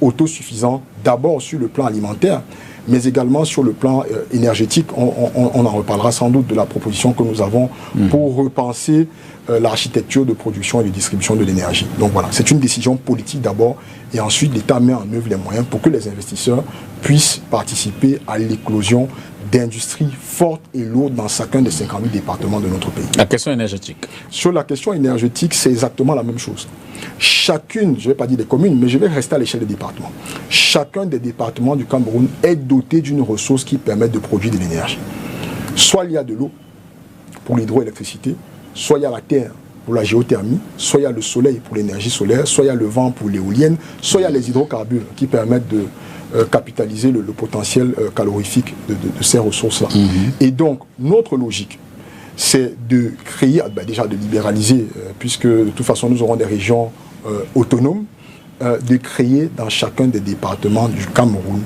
autosuffisant, d'abord sur le plan alimentaire, mais également sur le plan énergétique. On en reparlera sans doute de la proposition que nous avons pour repenser l'architecture de production et de distribution de l'énergie. Donc voilà, c'est une décision politique d'abord, et ensuite l'État met en œuvre les moyens pour que les investisseurs puissent participer à l'éclosion d'industries fortes et lourdes dans chacun des 58 départements de notre pays. La question énergétique. Sur la question énergétique, c'est exactement la même chose. Chacune, je ne vais pas dire des communes, mais je vais rester à l'échelle des départements. Chacun des départements du Cameroun est doté d'une ressource qui permet de produire de l'énergie. Soit il y a de l'eau pour l'hydroélectricité, soit il y a la terre pour la géothermie, soit il y a le soleil pour l'énergie solaire, soit il y a le vent pour l'éolienne, soit il y a les hydrocarbures qui permettent de capitaliser le potentiel calorifique de ces ressources-là. Et donc, notre logique, c'est de créer, déjà de libéraliser, puisque de toute façon nous aurons des régions autonomes, de créer dans chacun des départements du Cameroun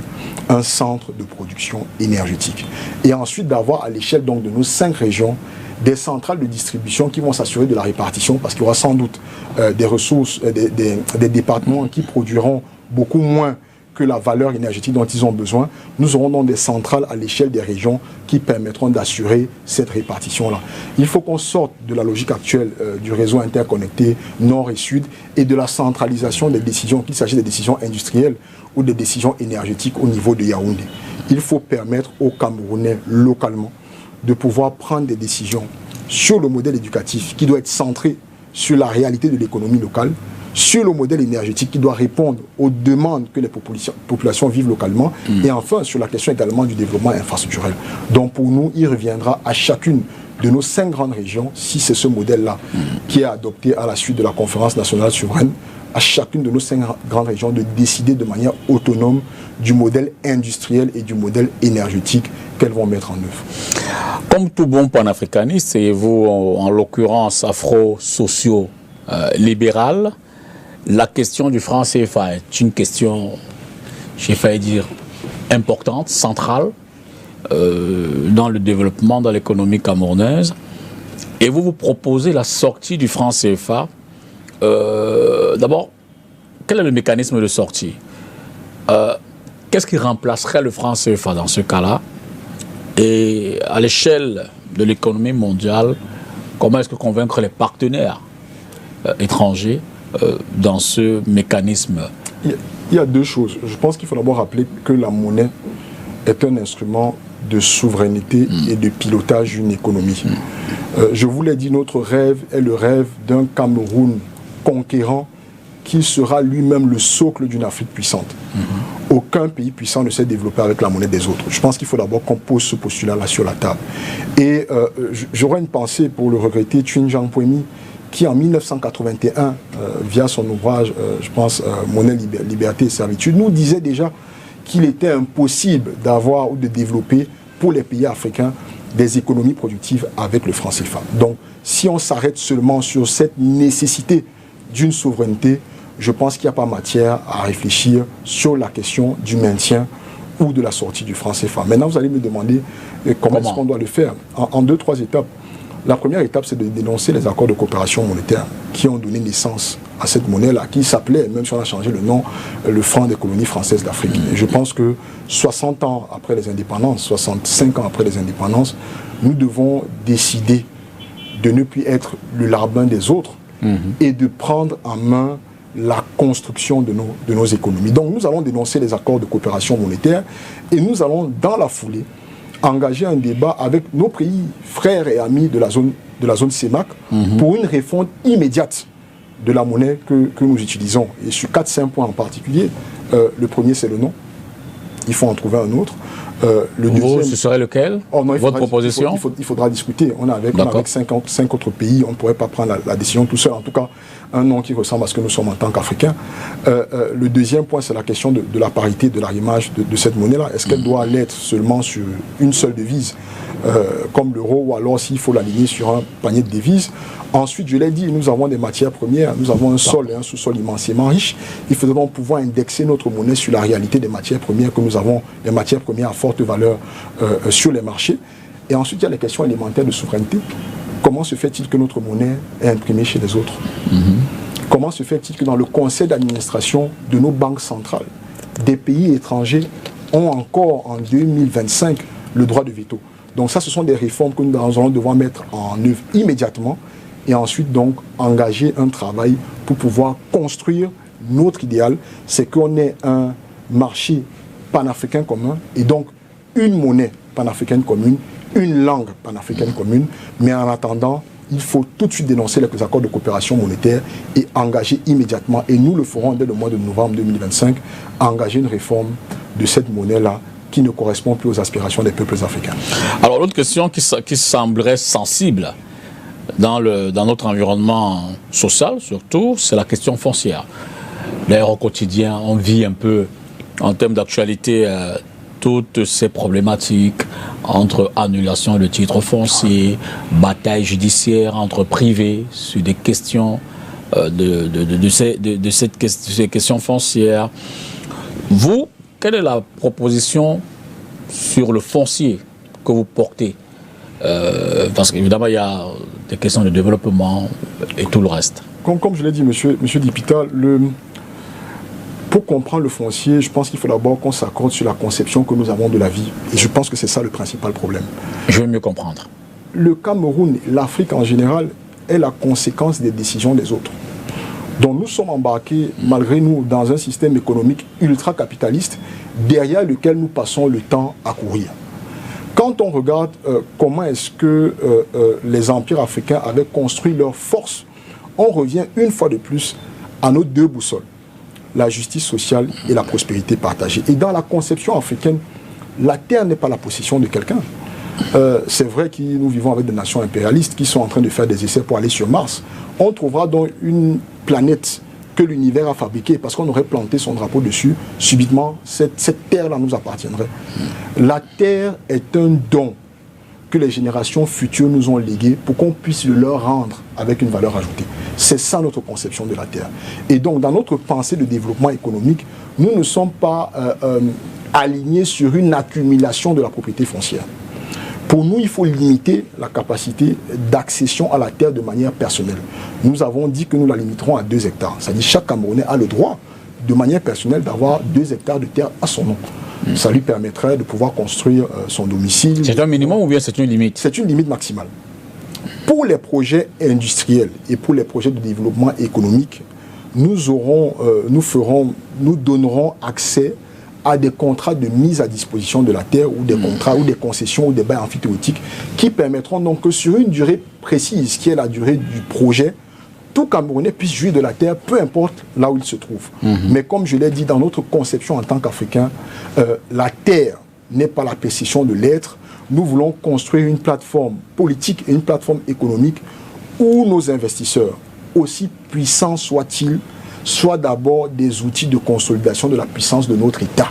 un centre de production énergétique. Et ensuite d'avoir à l'échelle donc de nos 5 régions des centrales de distribution qui vont s'assurer de la répartition, parce qu'il y aura sans doute des ressources, des départements qui produiront beaucoup moins que la valeur énergétique dont ils ont besoin. Nous aurons donc des centrales à l'échelle des régions qui permettront d'assurer cette répartition-là. Il faut qu'on sorte de la logique actuelle du réseau interconnecté nord et sud et de la centralisation des décisions, qu'il s'agisse des décisions industrielles ou des décisions énergétiques au niveau de Yaoundé. Il faut permettre aux Camerounais localement de pouvoir prendre des décisions sur le modèle éducatif qui doit être centré sur la réalité de l'économie locale, sur le modèle énergétique qui doit répondre aux demandes que les populations vivent localement, et enfin sur la question également du développement infrastructurel. Donc pour nous, il reviendra à chacune de nos 5 grandes régions, si c'est ce modèle-là qui est adopté à la suite de la conférence nationale souveraine, à chacune de nos 5 grandes régions de décider de manière autonome du modèle industriel et du modèle énergétique qu'elles vont mettre en œuvre. Comme tout bon panafricaniste, et vous en l'occurrence afro-socio-libéral, la question du franc CFA est une question, j'ai failli dire, importante, centrale, dans le développement de l'économie camerounaise. Et vous proposez la sortie du franc CFA. D'abord, quel est le mécanisme de sortie? Qu'est-ce qui remplacerait le franc CFA dans ce cas-là? Et à l'échelle de l'économie mondiale, comment est-ce que convaincre les partenaires étrangers dans ce mécanisme? Il y a 2 choses. Je pense qu'il faut d'abord rappeler que la monnaie est un instrument de souveraineté et de pilotage d'une économie. Je vous l'ai dit, notre rêve est le rêve d'un Cameroun conquérant qui sera lui-même le socle d'une Afrique puissante. Aucun pays puissant ne s'est développé avec la monnaie des autres. Je pense qu'il faut d'abord qu'on pose ce postulat-là sur la table. Et j'aurais une pensée pour le regretter Twinjang Poemi, qui en 1981, via son ouvrage, je pense, Monnaie, Liberté et Servitude, nous disait déjà qu'il était impossible d'avoir ou de développer pour les pays africains des économies productives avec le franc CFA. Donc, si on s'arrête seulement sur cette nécessité d'une souveraineté, je pense qu'il n'y a pas matière à réfléchir sur la question du maintien ou de la sortie du franc CFA. Maintenant, vous allez me demander comment est-ce qu'on doit le faire en 2-3 étapes. La première étape, c'est de dénoncer les accords de coopération monétaire qui ont donné naissance à cette monnaie-là, qui s'appelait, même si on a changé le nom, le franc des colonies françaises d'Afrique. Et je pense que 60 ans après les indépendances, 65 ans après les indépendances, nous devons décider de ne plus être le larbin des autres et de prendre en main la construction de nos économies. Donc nous allons dénoncer les accords de coopération monétaire et nous allons, dans la foulée, engager un débat avec nos pays frères et amis de la zone CEMAC pour une réforme immédiate de la monnaie que nous utilisons. Et sur 4-5 points en particulier, le premier c'est le nom. Il faut en trouver un autre. Le deuxième, ce serait lequel? Votre proposition? Il faudra discuter. On est avec 5 autres pays, on ne pourrait pas prendre la décision tout seul. En tout cas, un nom qui ressemble à ce que nous sommes en tant qu'Africains. Le deuxième point, c'est la question de la parité, de l'arrimage de cette monnaie-là. Est-ce qu'elle doit l'être seulement sur une seule devise, comme l'euro, ou alors s'il faut l'aligner sur un panier de devises? Ensuite, je l'ai dit, nous avons des matières premières, nous avons un sol et un sous-sol immensément riche. Il faudra donc pouvoir indexer notre monnaie sur la réalité des matières premières que nous avons, les matières premières à forte valeur sur les marchés. Et ensuite, il y a les questions élémentaires de souveraineté. Comment se fait-il que notre monnaie est imprimée chez les autres? Comment se fait-il que dans le conseil d'administration de nos banques centrales, des pays étrangers ont encore en 2025 le droit de veto? Donc ça, ce sont des réformes que nous allons devoir mettre en œuvre immédiatement et ensuite donc engager un travail pour pouvoir construire notre idéal, c'est qu'on ait un marché panafricain commun et donc une monnaie panafricaine commune, une langue panafricaine commune, mais en attendant, il faut tout de suite dénoncer les accords de coopération monétaire et engager immédiatement, et nous le ferons dès le mois de novembre 2025, engager une réforme de cette monnaie-là qui ne correspond plus aux aspirations des peuples africains. Alors l'autre question qui semblerait sensible dans notre environnement social surtout, c'est la question foncière. D'ailleurs au quotidien, on vit un peu en termes d'actualité toutes ces problématiques entre annulation de titres fonciers, bataille judiciaire entre privés sur des questions de ces questions foncières. Vous, quelle est la proposition sur le foncier que vous portez? Parce qu'évidemment, il y a des questions de développement et tout le reste. Comme je l'ai dit, monsieur Dipita, pour comprendre le foncier, je pense qu'il faut d'abord qu'on s'accorde sur la conception que nous avons de la vie. Et je pense que c'est ça le principal problème. Je veux mieux comprendre. Le Cameroun, l'Afrique en général, est la conséquence des décisions des autres. Donc nous sommes embarqués, malgré nous, dans un système économique ultra-capitaliste, derrière lequel nous passons le temps à courir. Quand on regarde comment est-ce que les empires africains avaient construit leur force, on revient une fois de plus à nos deux boussoles, la justice sociale et la prospérité partagée. Et dans la conception africaine, la terre n'est pas la possession de quelqu'un. C'est vrai que nous vivons avec des nations impérialistes qui sont en train de faire des essais pour aller sur Mars. On trouvera donc une planète que l'univers a fabriquée parce qu'on aurait planté son drapeau dessus. Subitement, cette terre-là nous appartiendrait. La terre est un don que les générations futures nous ont légué pour qu'on puisse le leur rendre avec une valeur ajoutée. C'est ça notre conception de la terre. Et donc, dans notre pensée de développement économique, nous ne sommes pas alignés sur une accumulation de la propriété foncière. Pour nous, il faut limiter la capacité d'accession à la terre de manière personnelle. Nous avons dit que nous la limiterons à 2 hectares. C'est-à-dire que chaque Camerounais a le droit, de manière personnelle, d'avoir 2 hectares de terre à son nom. Ça lui permettrait de pouvoir construire son domicile. C'est un minimum ou bien c'est une limite? C'est une limite maximale. Pour les projets industriels et pour les projets de développement économique, nous donnerons accès à des contrats de mise à disposition de la terre ou des contrats ou des concessions ou des bails amphithéotiques qui permettront donc que sur une durée précise, qui est la durée du projet, tout Camerounais puisse jouir de la terre, peu importe là où il se trouve. Mais comme je l'ai dit, dans notre conception en tant qu'Africains, la terre n'est pas la possession de l'être. Nous voulons construire une plateforme politique et une plateforme économique où nos investisseurs, aussi puissants soient-ils, soient d'abord des outils de consolidation de la puissance de notre État.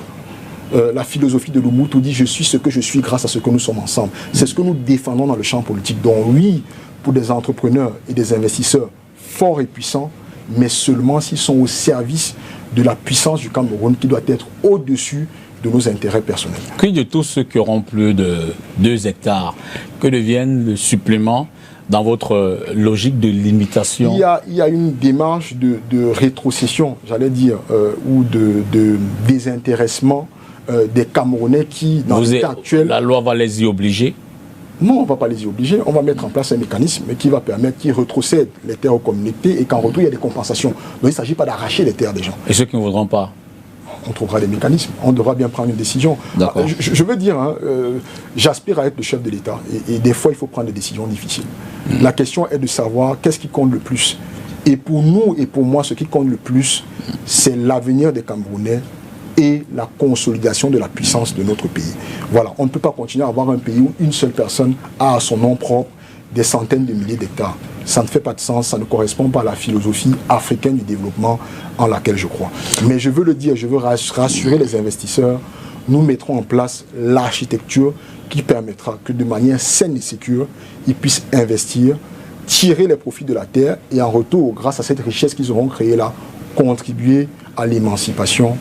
La philosophie de Lumumba dit « Je suis ce que je suis grâce à ce que nous sommes ensemble ». C'est ce que nous défendons dans le champ politique. Donc oui, pour des entrepreneurs et des investisseurs forts et puissants, mais seulement s'ils sont au service de la puissance du Cameroun qui doit être au-dessus de nos intérêts personnels. Quid de tous ceux qui auront plus de 2 hectares? Que deviennent le supplément dans votre logique de limitation? Il y a une démarche de rétrocession, j'allais dire, ou de désintéressement des Camerounais qui, dans l'état actuel... La loi va les y obliger? Non, on ne va pas les y obliger. On va mettre en place un mécanisme qui va permettre qu'ils rétrocèdent les terres aux communautés et qu'en retour, il y a des compensations. Donc, il ne s'agit pas d'arracher les terres des gens. Et ceux qui ne voudront pas? On trouvera des mécanismes. On devra bien prendre une décision. Je veux dire, j'aspire à être le chef de l'État. Et des fois, il faut prendre des décisions difficiles. La question est de savoir qu'est-ce qui compte le plus. Et pour nous et pour moi, ce qui compte le plus, c'est l'avenir des Camerounais et la consolidation de la puissance de notre pays. Voilà, on ne peut pas continuer à avoir un pays où une seule personne a à son nom propre des centaines de milliers d'hectares. Ça ne fait pas de sens, ça ne correspond pas à la philosophie africaine du développement en laquelle je crois. Mais je veux le dire, je veux rassurer les investisseurs, nous mettrons en place l'architecture qui permettra que de manière saine et sécure, ils puissent investir, tirer les profits de la terre et en retour, grâce à cette richesse qu'ils auront créée là, contribuer à l'émancipation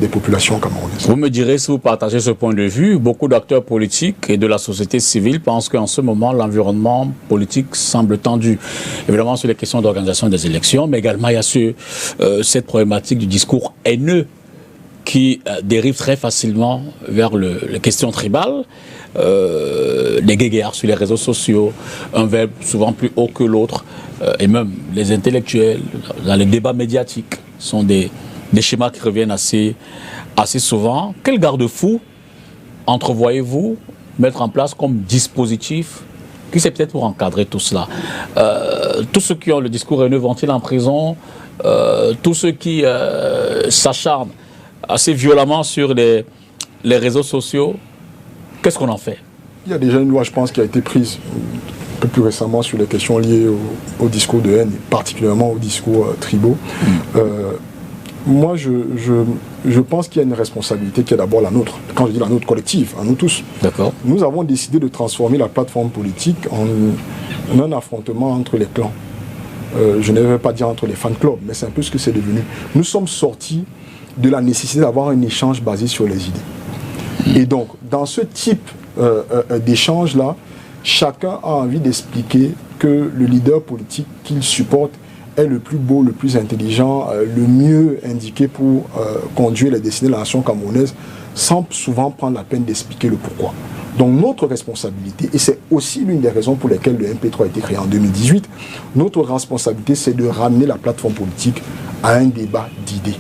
des populations camerounaises. Vous me direz si vous partagez ce point de vue. Beaucoup d'acteurs politiques et de la société civile pensent qu'en ce moment, l'environnement politique semble tendu. Évidemment, sur les questions d'organisation des élections, mais également il y a cette problématique du discours haineux qui dérive très facilement vers les questions tribales, les guéguerres sur les réseaux sociaux, un verbe souvent plus haut que l'autre, et même les intellectuels, dans les débats médiatiques, sont des schémas qui reviennent assez souvent. Quel garde-fou entrevoyez-vous mettre en place comme dispositif qui c'est peut-être pour encadrer tout cela? Tous ceux qui ont le discours haineux vont-ils en prison? Tous ceux qui s'acharnent assez violemment sur les réseaux sociaux, qu'est-ce qu'on en fait? Il y a déjà une loi, je pense, qui a été prise un peu plus récemment sur les questions liées au discours de haine, particulièrement au discours tribaux. Moi, je pense qu'il y a une responsabilité qui est d'abord la nôtre. Quand je dis la nôtre collective, à nous tous. D'accord. Nous avons décidé de transformer la plateforme politique en un affrontement entre les clans. Je ne vais pas dire entre les fan clubs, mais c'est un peu ce que c'est devenu. Nous sommes sortis de la nécessité d'avoir un échange basé sur les idées. Et donc, dans ce type d'échange-là, chacun a envie d'expliquer que le leader politique qu'il supporte est le plus beau, le plus intelligent, le mieux indiqué pour conduire les destinées de la nation camerounaise, sans souvent prendre la peine d'expliquer le pourquoi. Donc notre responsabilité, et c'est aussi l'une des raisons pour lesquelles le MP3 a été créé en 2018, notre responsabilité c'est de ramener la plateforme politique à un débat d'idées.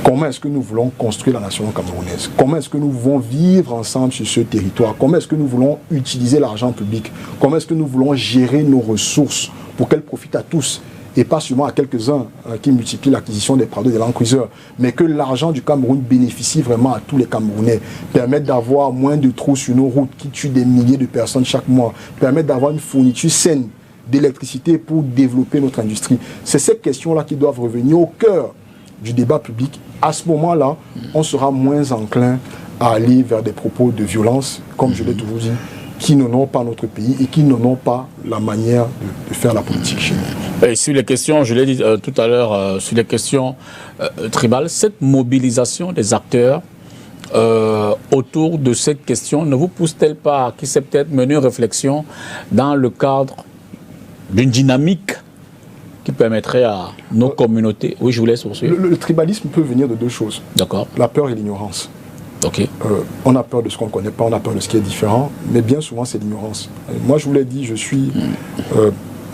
Comment est-ce que nous voulons construire la nation camerounaise? Comment est-ce que nous voulons vivre ensemble sur ce territoire? Comment est-ce que nous voulons utiliser l'argent public? Comment est-ce que nous voulons gérer nos ressources pour qu'elles profitent à tous et pas seulement à quelques-uns qui multiplient l'acquisition des Prado et des Land Cruiser, mais que l'argent du Cameroun bénéficie vraiment à tous les Camerounais, permettre d'avoir moins de trous sur nos routes qui tuent des milliers de personnes chaque mois, permettre d'avoir une fourniture saine d'électricité pour développer notre industrie. C'est ces questions-là qui doivent revenir au cœur du débat public. À ce moment-là, on sera moins enclin à aller vers des propos de violence, comme je l'ai toujours dit, qui n'honorent pas notre pays et qui n'honorent pas la manière de faire la politique chez nous. Et sur les questions, je l'ai dit tout à l'heure, sur les questions tribales, cette mobilisation des acteurs autour de cette question ne vous pousse-t-elle pas à qui sait peut-être mener une réflexion dans le cadre d'une dynamique qui permettrait à nos communautés... Oui, je vous laisse poursuivre. Le tribalisme peut venir de deux choses. D'accord. La peur et l'ignorance. Ok. On a peur de ce qu'on ne connaît pas, on a peur de ce qui est différent, mais bien souvent c'est l'ignorance. Moi je vous l'ai dit, je suis,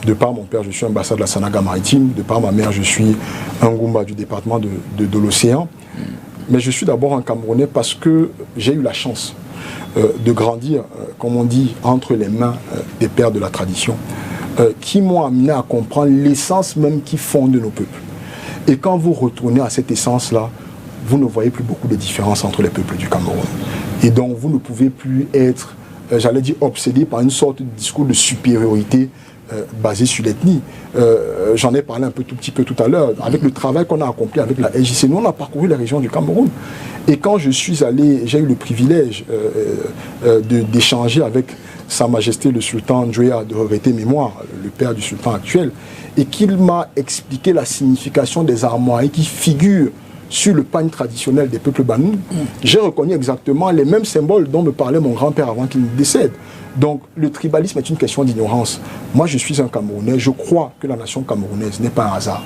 de par mon père, je suis ambassadeur de la Sanaga maritime, de par ma mère, je suis un Goumba du département de l'océan, mais je suis d'abord un Camerounais parce que j'ai eu la chance de grandir, comme on dit, entre les mains des pères de la tradition, qui m'ont amené à comprendre l'essence même qui fonde nos peuples. Et quand vous retournez à cette essence-là, vous ne voyez plus beaucoup de différence entre les peuples du Cameroun. Et donc, vous ne pouvez plus être, j'allais dire, obsédé par une sorte de discours de supériorité basé sur l'ethnie. J'en ai parlé un tout petit peu tout à l'heure, avec le travail qu'on a accompli avec la SJC. Nous, on a parcouru les régions du Cameroun. Et quand je suis allé, j'ai eu le privilège d'échanger avec Sa Majesté le Sultan Njoya de regretter mémoire, le père du sultan actuel, et qu'il m'a expliqué la signification des armoiries qui figurent sur le pagne traditionnel des peuples Banou, j'ai reconnu exactement les mêmes symboles dont me parlait mon grand-père avant qu'il ne décède. Donc le tribalisme est une question d'ignorance. Moi je suis un Camerounais, je crois que la nation camerounaise n'est pas un hasard.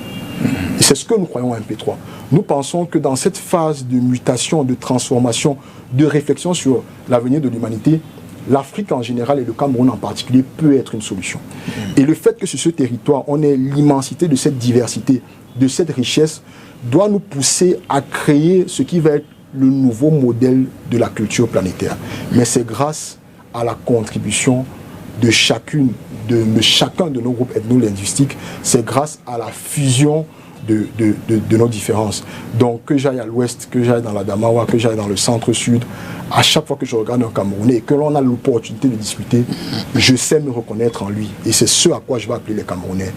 Et c'est ce que nous croyons à MP3. Nous pensons que dans cette phase de mutation, de transformation, de réflexion sur l'avenir de l'humanité, l'Afrique en général et le Cameroun en particulier peut être une solution. Et le fait que sur ce territoire, on ait l'immensité de cette diversité, de cette richesse, doit nous pousser à créer ce qui va être le nouveau modèle de la culture planétaire. Mais c'est grâce à la contribution de chacun de nos groupes ethno-linguistiques, c'est grâce à la fusion de nos différences. Donc que j'aille à l'ouest, que j'aille dans la Damawa, que j'aille dans le centre-sud, à chaque fois que je regarde un Camerounais et que l'on a l'opportunité de discuter, je sais me reconnaître en lui. Et c'est ce à quoi je vais appeler les Camerounais.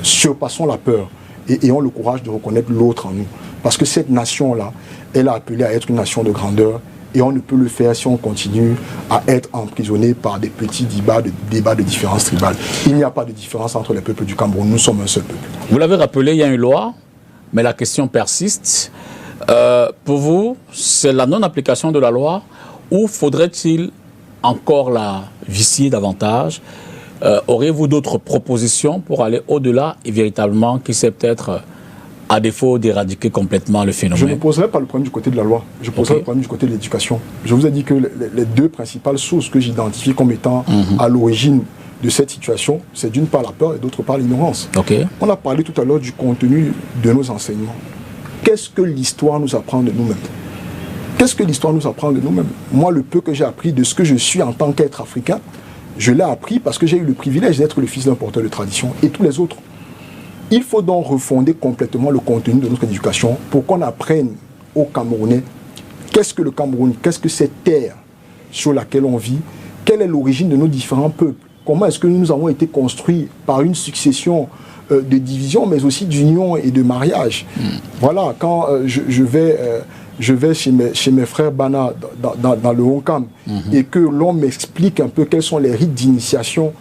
Surpassons la peur et ayons le courage de reconnaître l'autre en nous. Parce que cette nation-là, elle a appelé à être une nation de grandeur. Et on ne peut le faire si on continue à être emprisonné par des petits débats de différences tribales. Il n'y a pas de différence entre les peuples du Cameroun, nous sommes un seul peuple. Vous l'avez rappelé, il y a une loi, mais la question persiste. Pour vous, c'est la non-application de la loi ou faudrait-il encore la vicier davantage? Auriez-vous d'autres propositions pour aller au-delà et véritablement qui sait peut-être... à défaut d'éradiquer complètement le phénomène? Je ne poserai pas le problème du côté de la loi, je poserai le problème du côté de l'éducation. Je vous ai dit que les deux principales sources que j'identifie comme étant à l'origine de cette situation, c'est d'une part la peur et d'autre part l'ignorance. On a parlé tout à l'heure du contenu de nos enseignements. Qu'est-ce que l'histoire nous apprend de nous-mêmes? Qu'est-ce que l'histoire nous apprend de nous-mêmes? Moi, le peu que j'ai appris de ce que je suis en tant qu'être africain, je l'ai appris parce que j'ai eu le privilège d'être le fils d'un porteur de tradition et tous les autres. Il faut donc refonder complètement le contenu de notre éducation pour qu'on apprenne aux Camerounais qu'est-ce que le Cameroun, qu'est-ce que cette terre sur laquelle on vit, quelle est l'origine de nos différents peuples, comment est-ce que nous avons été construits par une succession de divisions, mais aussi d'unions et de mariages. Voilà, quand je vais chez mes frères Bana dans le Honkam et que l'on m'explique un peu quels sont les rites d'initiation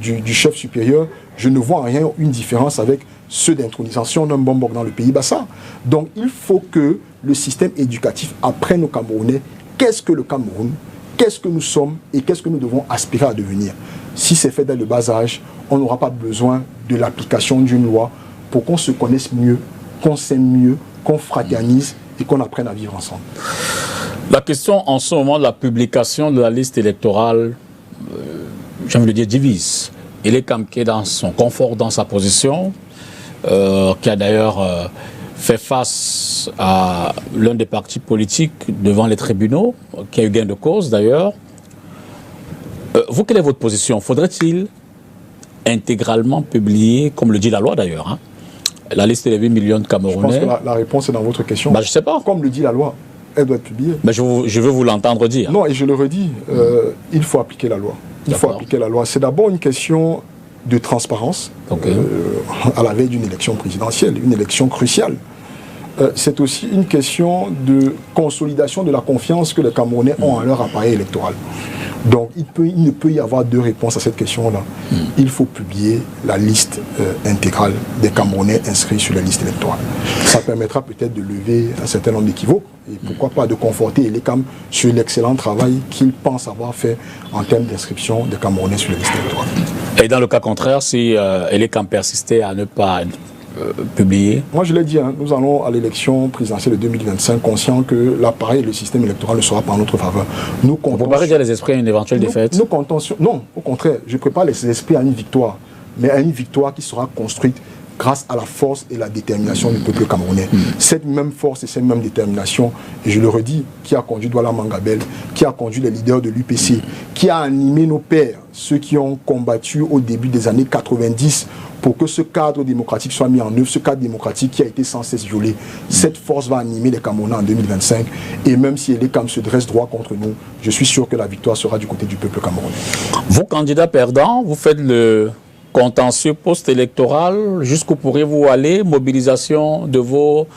du chef supérieur, je ne vois en rien une différence avec ceux d'intronisation d'un Bombok dans le pays Bassa. Donc il faut que le système éducatif apprenne aux Camerounais qu'est-ce que le Cameroun, qu'est-ce que nous sommes et qu'est-ce que nous devons aspirer à devenir. Si c'est fait dès le bas âge, on n'aura pas besoin de l'application d'une loi pour qu'on se connaisse mieux, qu'on s'aime mieux, qu'on fraternise et qu'on apprenne à vivre ensemble. La question en ce moment de la publication de la liste électorale, j'ai envie de dire, divise. Il est comme qui est dans son confort, dans sa position, qui a d'ailleurs fait face à l'un des partis politiques devant les tribunaux, qui a eu gain de cause d'ailleurs. Vous, quelle est votre position? Faudrait-il intégralement publiée, comme le dit la loi d'ailleurs, hein? La liste des 8 millions de Camerounais. Je pense que la réponse est dans votre question. Je ne sais pas. Comme le dit la loi, elle doit être publiée. Mais je veux vous l'entendre dire. Non, et je le redis, il faut appliquer la loi. Il faut appliquer la loi. C'est d'abord une question de transparence à la veille d'une élection présidentielle, une élection cruciale. C'est aussi une question de consolidation de la confiance que les Camerounais ont en leur appareil électoral. Donc il ne peut y avoir deux réponses à cette question-là. Il faut publier la liste intégrale des Camerounais inscrits sur la liste électorale. Ça permettra peut-être de lever un certain nombre d'équivoques et pourquoi pas de conforter Elecam sur l'excellent travail qu'il pense avoir fait en termes d'inscription des Camerounais sur la liste électorale. Et dans le cas contraire, si Elecam persistait à ne pas publier? Moi je l'ai dit, hein, nous allons à l'élection présidentielle de 2025 conscients que l'appareil et le système électoral ne sera pas en notre faveur. Nous comptons. Vous préparez déjà les esprits à une éventuelle défaite? Nous comptons sur... Non, au contraire, je prépare les esprits à une victoire, mais à une victoire qui sera construite grâce à la force et la détermination du peuple camerounais. Cette même force et cette même détermination, et je le redis, qui a conduit Douala Mangabel, qui a conduit les leaders de l'UPC, qui a animé nos pères, ceux qui ont combattu au début des années 90 pour que ce cadre démocratique soit mis en œuvre, ce cadre démocratique qui a été sans cesse violé. Cette force va animer les Camerounais en 2025, et même si Elecam se dresse droit contre nous, je suis sûr que la victoire sera du côté du peuple camerounais. Vous, candidat perdant, vous faites le contentieux post-électoral, jusqu'où pourrez-vous aller? Mobilisation de vos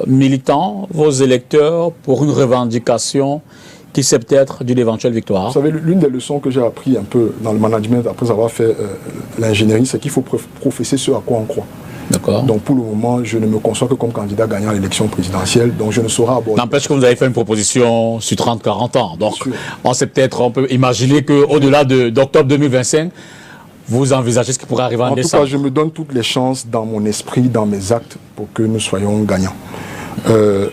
militants, vos électeurs pour une revendication qui sait peut-être d'une éventuelle victoire. Vous savez, l'une des leçons que j'ai appris un peu dans le management après avoir fait l'ingénierie, c'est qu'il faut professer ce à quoi on croit. D'accord. Donc pour le moment, je ne me conçois que comme candidat gagnant à l'élection présidentielle, donc je ne saurais aborder. N'empêche que vous avez fait une proposition sur 30-40 ans. Donc on peut imaginer qu'au-delà d'octobre 2025, vous envisagez ce qui pourrait arriver en décembre. En tout cas, je me donne toutes les chances dans mon esprit, dans mes actes, pour que nous soyons gagnants.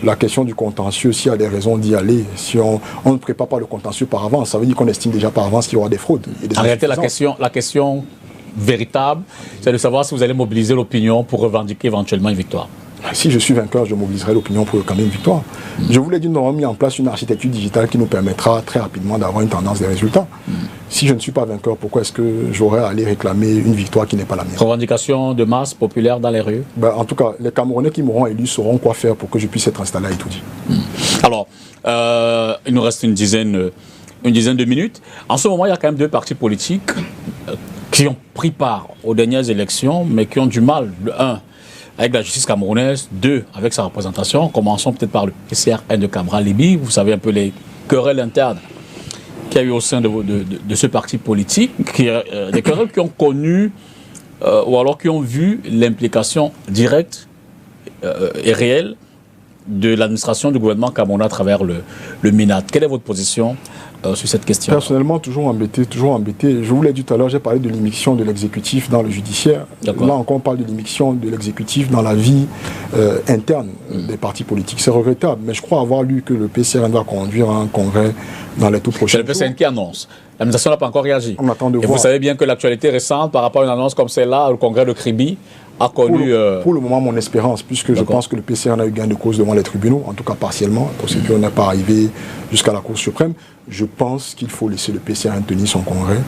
La question du contentieux, s'il y a des raisons d'y aller, si on ne prépare pas le contentieux par avance, ça veut dire qu'on estime déjà par avance qu'il y aura des fraudes. Et des en réalité, la question véritable, c'est de savoir si vous allez mobiliser l'opinion pour revendiquer éventuellement une victoire. Si je suis vainqueur, je mobiliserai l'opinion pour quand même une victoire. Je vous l'ai dit, nous avons mis en place une architecture digitale qui nous permettra très rapidement d'avoir une tendance des résultats. Si je ne suis pas vainqueur, pourquoi est-ce que j'aurais à aller réclamer une victoire qui n'est pas la mienne? Revendication de masse populaire dans les rues? En tout cas, les Camerounais qui m'auront élu sauront quoi faire pour que je puisse être installé à Itoudi. Alors, il nous reste une dizaine de minutes. En ce moment, il y a quand même deux partis politiques qui ont pris part aux dernières élections, mais qui ont du mal, un, avec la justice camerounaise, deux, avec sa représentation. Commençons peut-être par le PCRN de Cabral-Libye. Vous savez un peu les querelles internes qu'il y a eu au sein de ce parti politique, des querelles qui ont connu ou alors qui ont vu l'implication directe et réelle de l'administration du gouvernement camerounais à travers le MINAT. Quelle est votre position sur cette question? Personnellement, toujours embêté, toujours embêté. Je vous l'ai dit tout à l'heure, j'ai parlé de l'immixtion de l'exécutif dans le judiciaire. Là encore, on parle de l'immixtion de l'exécutif dans la vie interne des partis politiques. C'est regrettable, mais je crois avoir lu que le PCRN va conduire un congrès dans les tout prochains jours. C'est le PCRN qui annonce. L'administration n'a pas encore réagi. On attend de voir. Vous savez bien que l'actualité récente, par rapport à une annonce comme celle-là, le congrès de Kribi, a connu... Pour le moment, mon espérance, puisque je pense que le PCRN a eu gain de cause devant les tribunaux, en tout cas partiellement, parce qu'on n'est pas arrivé jusqu'à la Cour suprême. Je pense qu'il faut laisser le PCRN tenir son congrès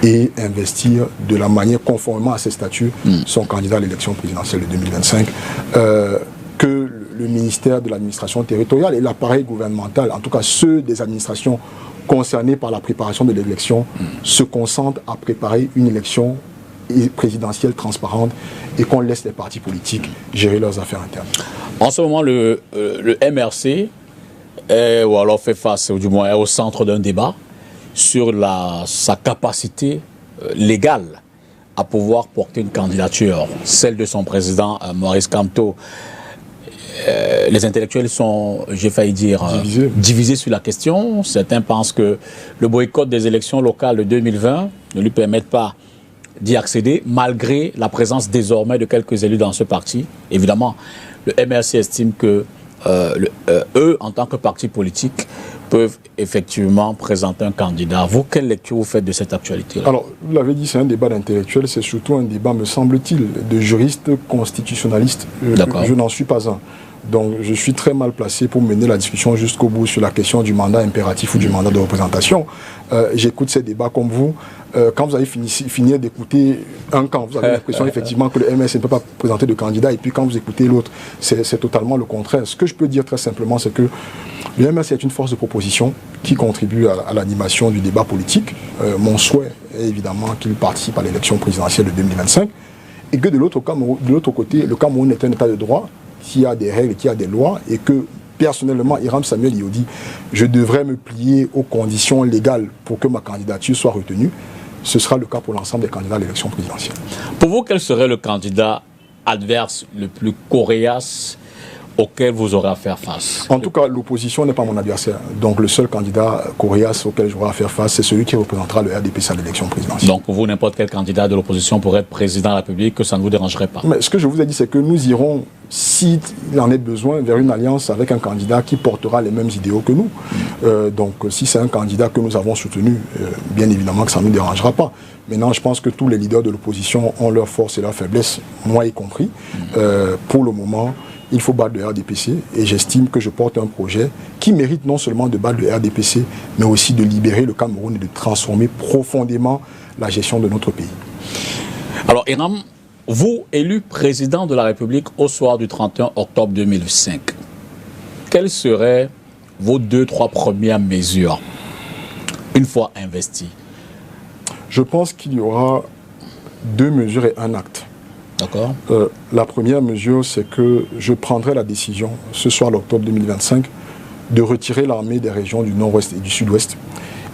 et investir de la manière, conformément à ses statuts, son candidat à l'élection présidentielle de 2025. Que le ministère de l'administration territoriale et l'appareil gouvernemental, en tout cas ceux des administrations concernées par la préparation de l'élection, se concentrent à préparer une élection présidentielle transparente et qu'on laisse les partis politiques gérer leurs affaires internes. En ce moment, le MRC ou alors fait face, ou du moins est au centre d'un débat sur sa capacité légale à pouvoir porter une candidature, celle de son président Maurice Kamto. Les intellectuels sont, j'ai failli dire, divisés sur la question. Certains pensent que le boycott des élections locales de 2020 ne lui permet pas d'y accéder, malgré la présence désormais de quelques élus dans ce parti. Évidemment, le MRC estime que eux, en tant que parti politique, peuvent effectivement présenter un candidat. Vous, quelle lecture vous faites de cette actualité-là? Alors, vous l'avez dit, c'est un débat d'intellectuels, c'est surtout un débat, me semble-t-il, de juristes constitutionnalistes. Je n'en suis pas un. Donc je suis très mal placé pour mener la discussion jusqu'au bout sur la question du mandat impératif ou du mandat de représentation. J'écoute ces débats comme vous. Quand vous avez fini d'écouter un camp, vous avez l'impression effectivement que le MS ne peut pas présenter de candidat, et puis quand vous écoutez l'autre, c'est totalement le contraire. Ce que je peux dire très simplement, c'est que le MS est une force de proposition qui contribue à l'animation du débat politique. Mon souhait est évidemment qu'il participe à l'élection présidentielle de 2025, et que de l'autre côté, le Cameroun est un état de droit qui a des règles, qui a des lois, et que personnellement, Hiram Samuel Yodi, je devrais me plier aux conditions légales pour que ma candidature soit retenue. Ce sera le cas pour l'ensemble des candidats à l'élection présidentielle. Pour vous, quel serait le candidat adverse le plus coriace auquel vous aurez à faire face? En tout cas, l'opposition n'est pas mon adversaire. Donc le seul candidat coriace auquel j'aurai à faire face, c'est celui qui représentera le RDPC à l'élection présidentielle. Donc pour vous, n'importe quel candidat de l'opposition pourrait être président de la République, que ça ne vous dérangerait pas? Mais ce que je vous ai dit, c'est que nous irons, s'il en est besoin, vers une alliance avec un candidat qui portera les mêmes idéaux que nous. Donc si c'est un candidat que nous avons soutenu, bien évidemment que ça ne nous dérangera pas. Maintenant, je pense que tous les leaders de l'opposition ont leurs forces et leurs faiblesses, moi y compris. Pour le moment, il faut battre le RDPC, et j'estime que je porte un projet qui mérite non seulement de battre le RDPC, mais aussi de libérer le Cameroun et de transformer profondément la gestion de notre pays. Alors, Hiram, vous, élu président de la République au soir du 31 octobre 2005, quelles seraient vos 2-3 premières mesures une fois investies? Je pense qu'il y aura 2 mesures et 1 acte. D'accord. La première mesure, c'est que je prendrai la décision, ce soir l'octobre 2025, de retirer l'armée des régions du nord-ouest et du sud-ouest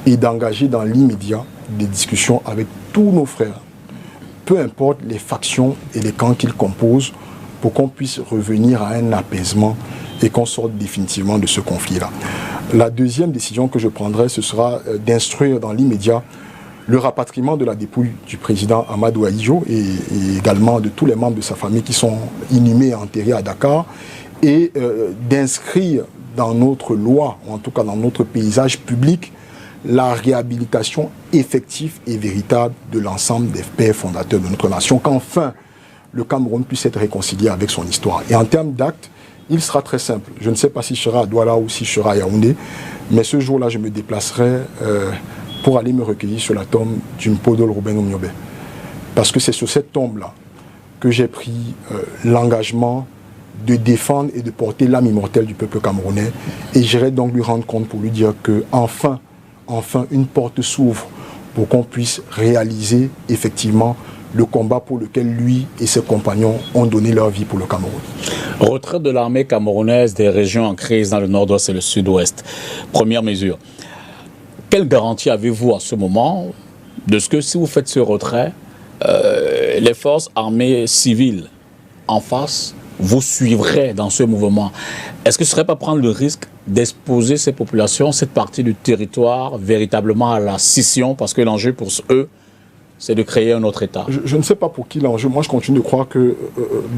et d'engager dans l'immédiat des discussions avec tous nos frères, peu importe les factions et les camps qu'ils composent, pour qu'on puisse revenir à un apaisement et qu'on sorte définitivement de ce conflit-là. La deuxième décision que je prendrai, ce sera d'instruire dans l'immédiat le rapatriement de la dépouille du président Amadou Ahidjo et également de tous les membres de sa famille qui sont inhumés et enterrés à Dakar, et d'inscrire dans notre loi, ou en tout cas dans notre paysage public, la réhabilitation effective et véritable de l'ensemble des pères fondateurs de notre nation, qu'enfin le Cameroun puisse être réconcilié avec son histoire. Et en termes d'actes, il sera très simple. Je ne sais pas si je serai à Douala ou si je serai à Yaoundé, mais ce jour-là, je me déplacerai pour aller me recueillir sur la tombe d'Umpodol Ruben Omiobe. Parce que c'est sur cette tombe-là que j'ai pris l'engagement de défendre et de porter l'âme immortelle du peuple camerounais. Et j'irai donc lui rendre compte pour lui dire que enfin, une porte s'ouvre pour qu'on puisse réaliser effectivement le combat pour lequel lui et ses compagnons ont donné leur vie pour le Cameroun. Retrait de l'armée camerounaise des régions en crise dans le nord-ouest et le sud-ouest. Première mesure. Quelle garantie avez-vous à ce moment de ce que si vous faites ce retrait, les forces armées civiles en face vous suivraient dans ce mouvement? Est-ce que ce ne serait pas prendre le risque d'exposer ces populations, cette partie du territoire, véritablement à la scission? Parce que l'enjeu pour eux, c'est de créer un autre État. Je ne sais pas pour qui l'enjeu. Moi, je continue de croire que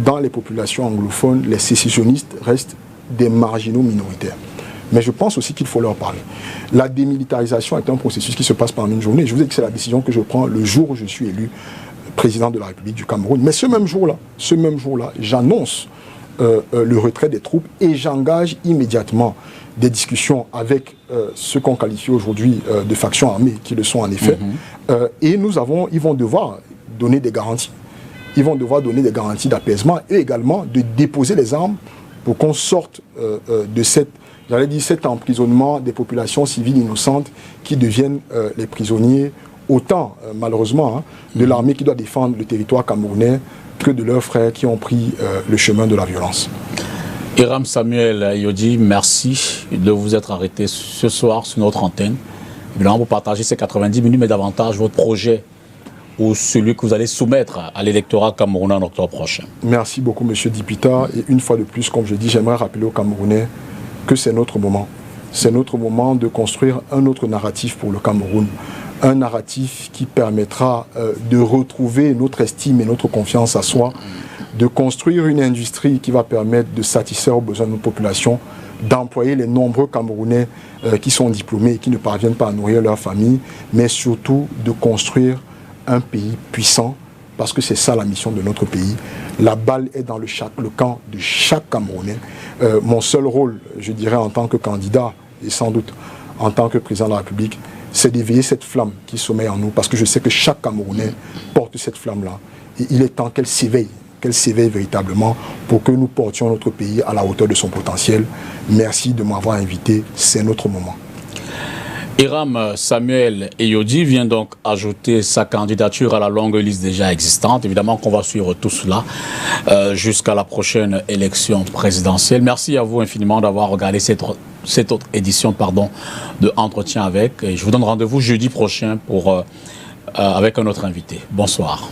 dans les populations anglophones, les sécessionnistes restent des marginaux minoritaires. Mais je pense aussi qu'il faut leur parler. La démilitarisation est un processus qui se passe par une journée. Je vous ai dit que c'est la décision que je prends le jour où je suis élu président de la République du Cameroun. Mais ce même jour-là, j'annonce le retrait des troupes et j'engage immédiatement des discussions avec ceux qu'on qualifie aujourd'hui de factions armées, qui le sont en effet. Et ils vont devoir donner des garanties. Ils vont devoir donner des garanties d'apaisement et également de déposer les armes pour qu'on sorte de cet emprisonnement des populations civiles innocentes qui deviennent les prisonniers, autant malheureusement de l'armée qui doit défendre le territoire camerounais que de leurs frères qui ont pris le chemin de la violence. Hiram Samuel Yodi, merci de vous être arrêté ce soir sur notre antenne. Évidemment, pour partager ces 90 minutes, mais davantage votre projet ou celui que vous allez soumettre à l'électorat camerounais en octobre prochain. Merci beaucoup, M. Dipita. Et une fois de plus, comme je dis, j'aimerais rappeler aux Camerounais que c'est notre moment. C'est notre moment de construire un autre narratif pour le Cameroun. Un narratif qui permettra de retrouver notre estime et notre confiance à soi, de construire une industrie qui va permettre de satisfaire aux besoins de notre population, d'employer les nombreux Camerounais qui sont diplômés et qui ne parviennent pas à nourrir leur famille, mais surtout de construire un pays puissant parce que c'est ça la mission de notre pays. La balle est dans le camp de chaque Camerounais. Mon seul rôle, je dirais, en tant que candidat, et sans doute en tant que président de la République, c'est d'éveiller cette flamme qui sommeille en nous, parce que je sais que chaque Camerounais porte cette flamme-là. Et il est temps qu'elle s'éveille véritablement pour que nous portions notre pays à la hauteur de son potentiel. Merci de m'avoir invité, c'est notre moment. Hiram Samuel Eyodi vient donc ajouter sa candidature à la longue liste déjà existante. Évidemment qu'on va suivre tout cela jusqu'à la prochaine élection présidentielle. Merci à vous infiniment d'avoir regardé cette autre édition de Entretien avec. Et je vous donne rendez-vous jeudi prochain avec un autre invité. Bonsoir.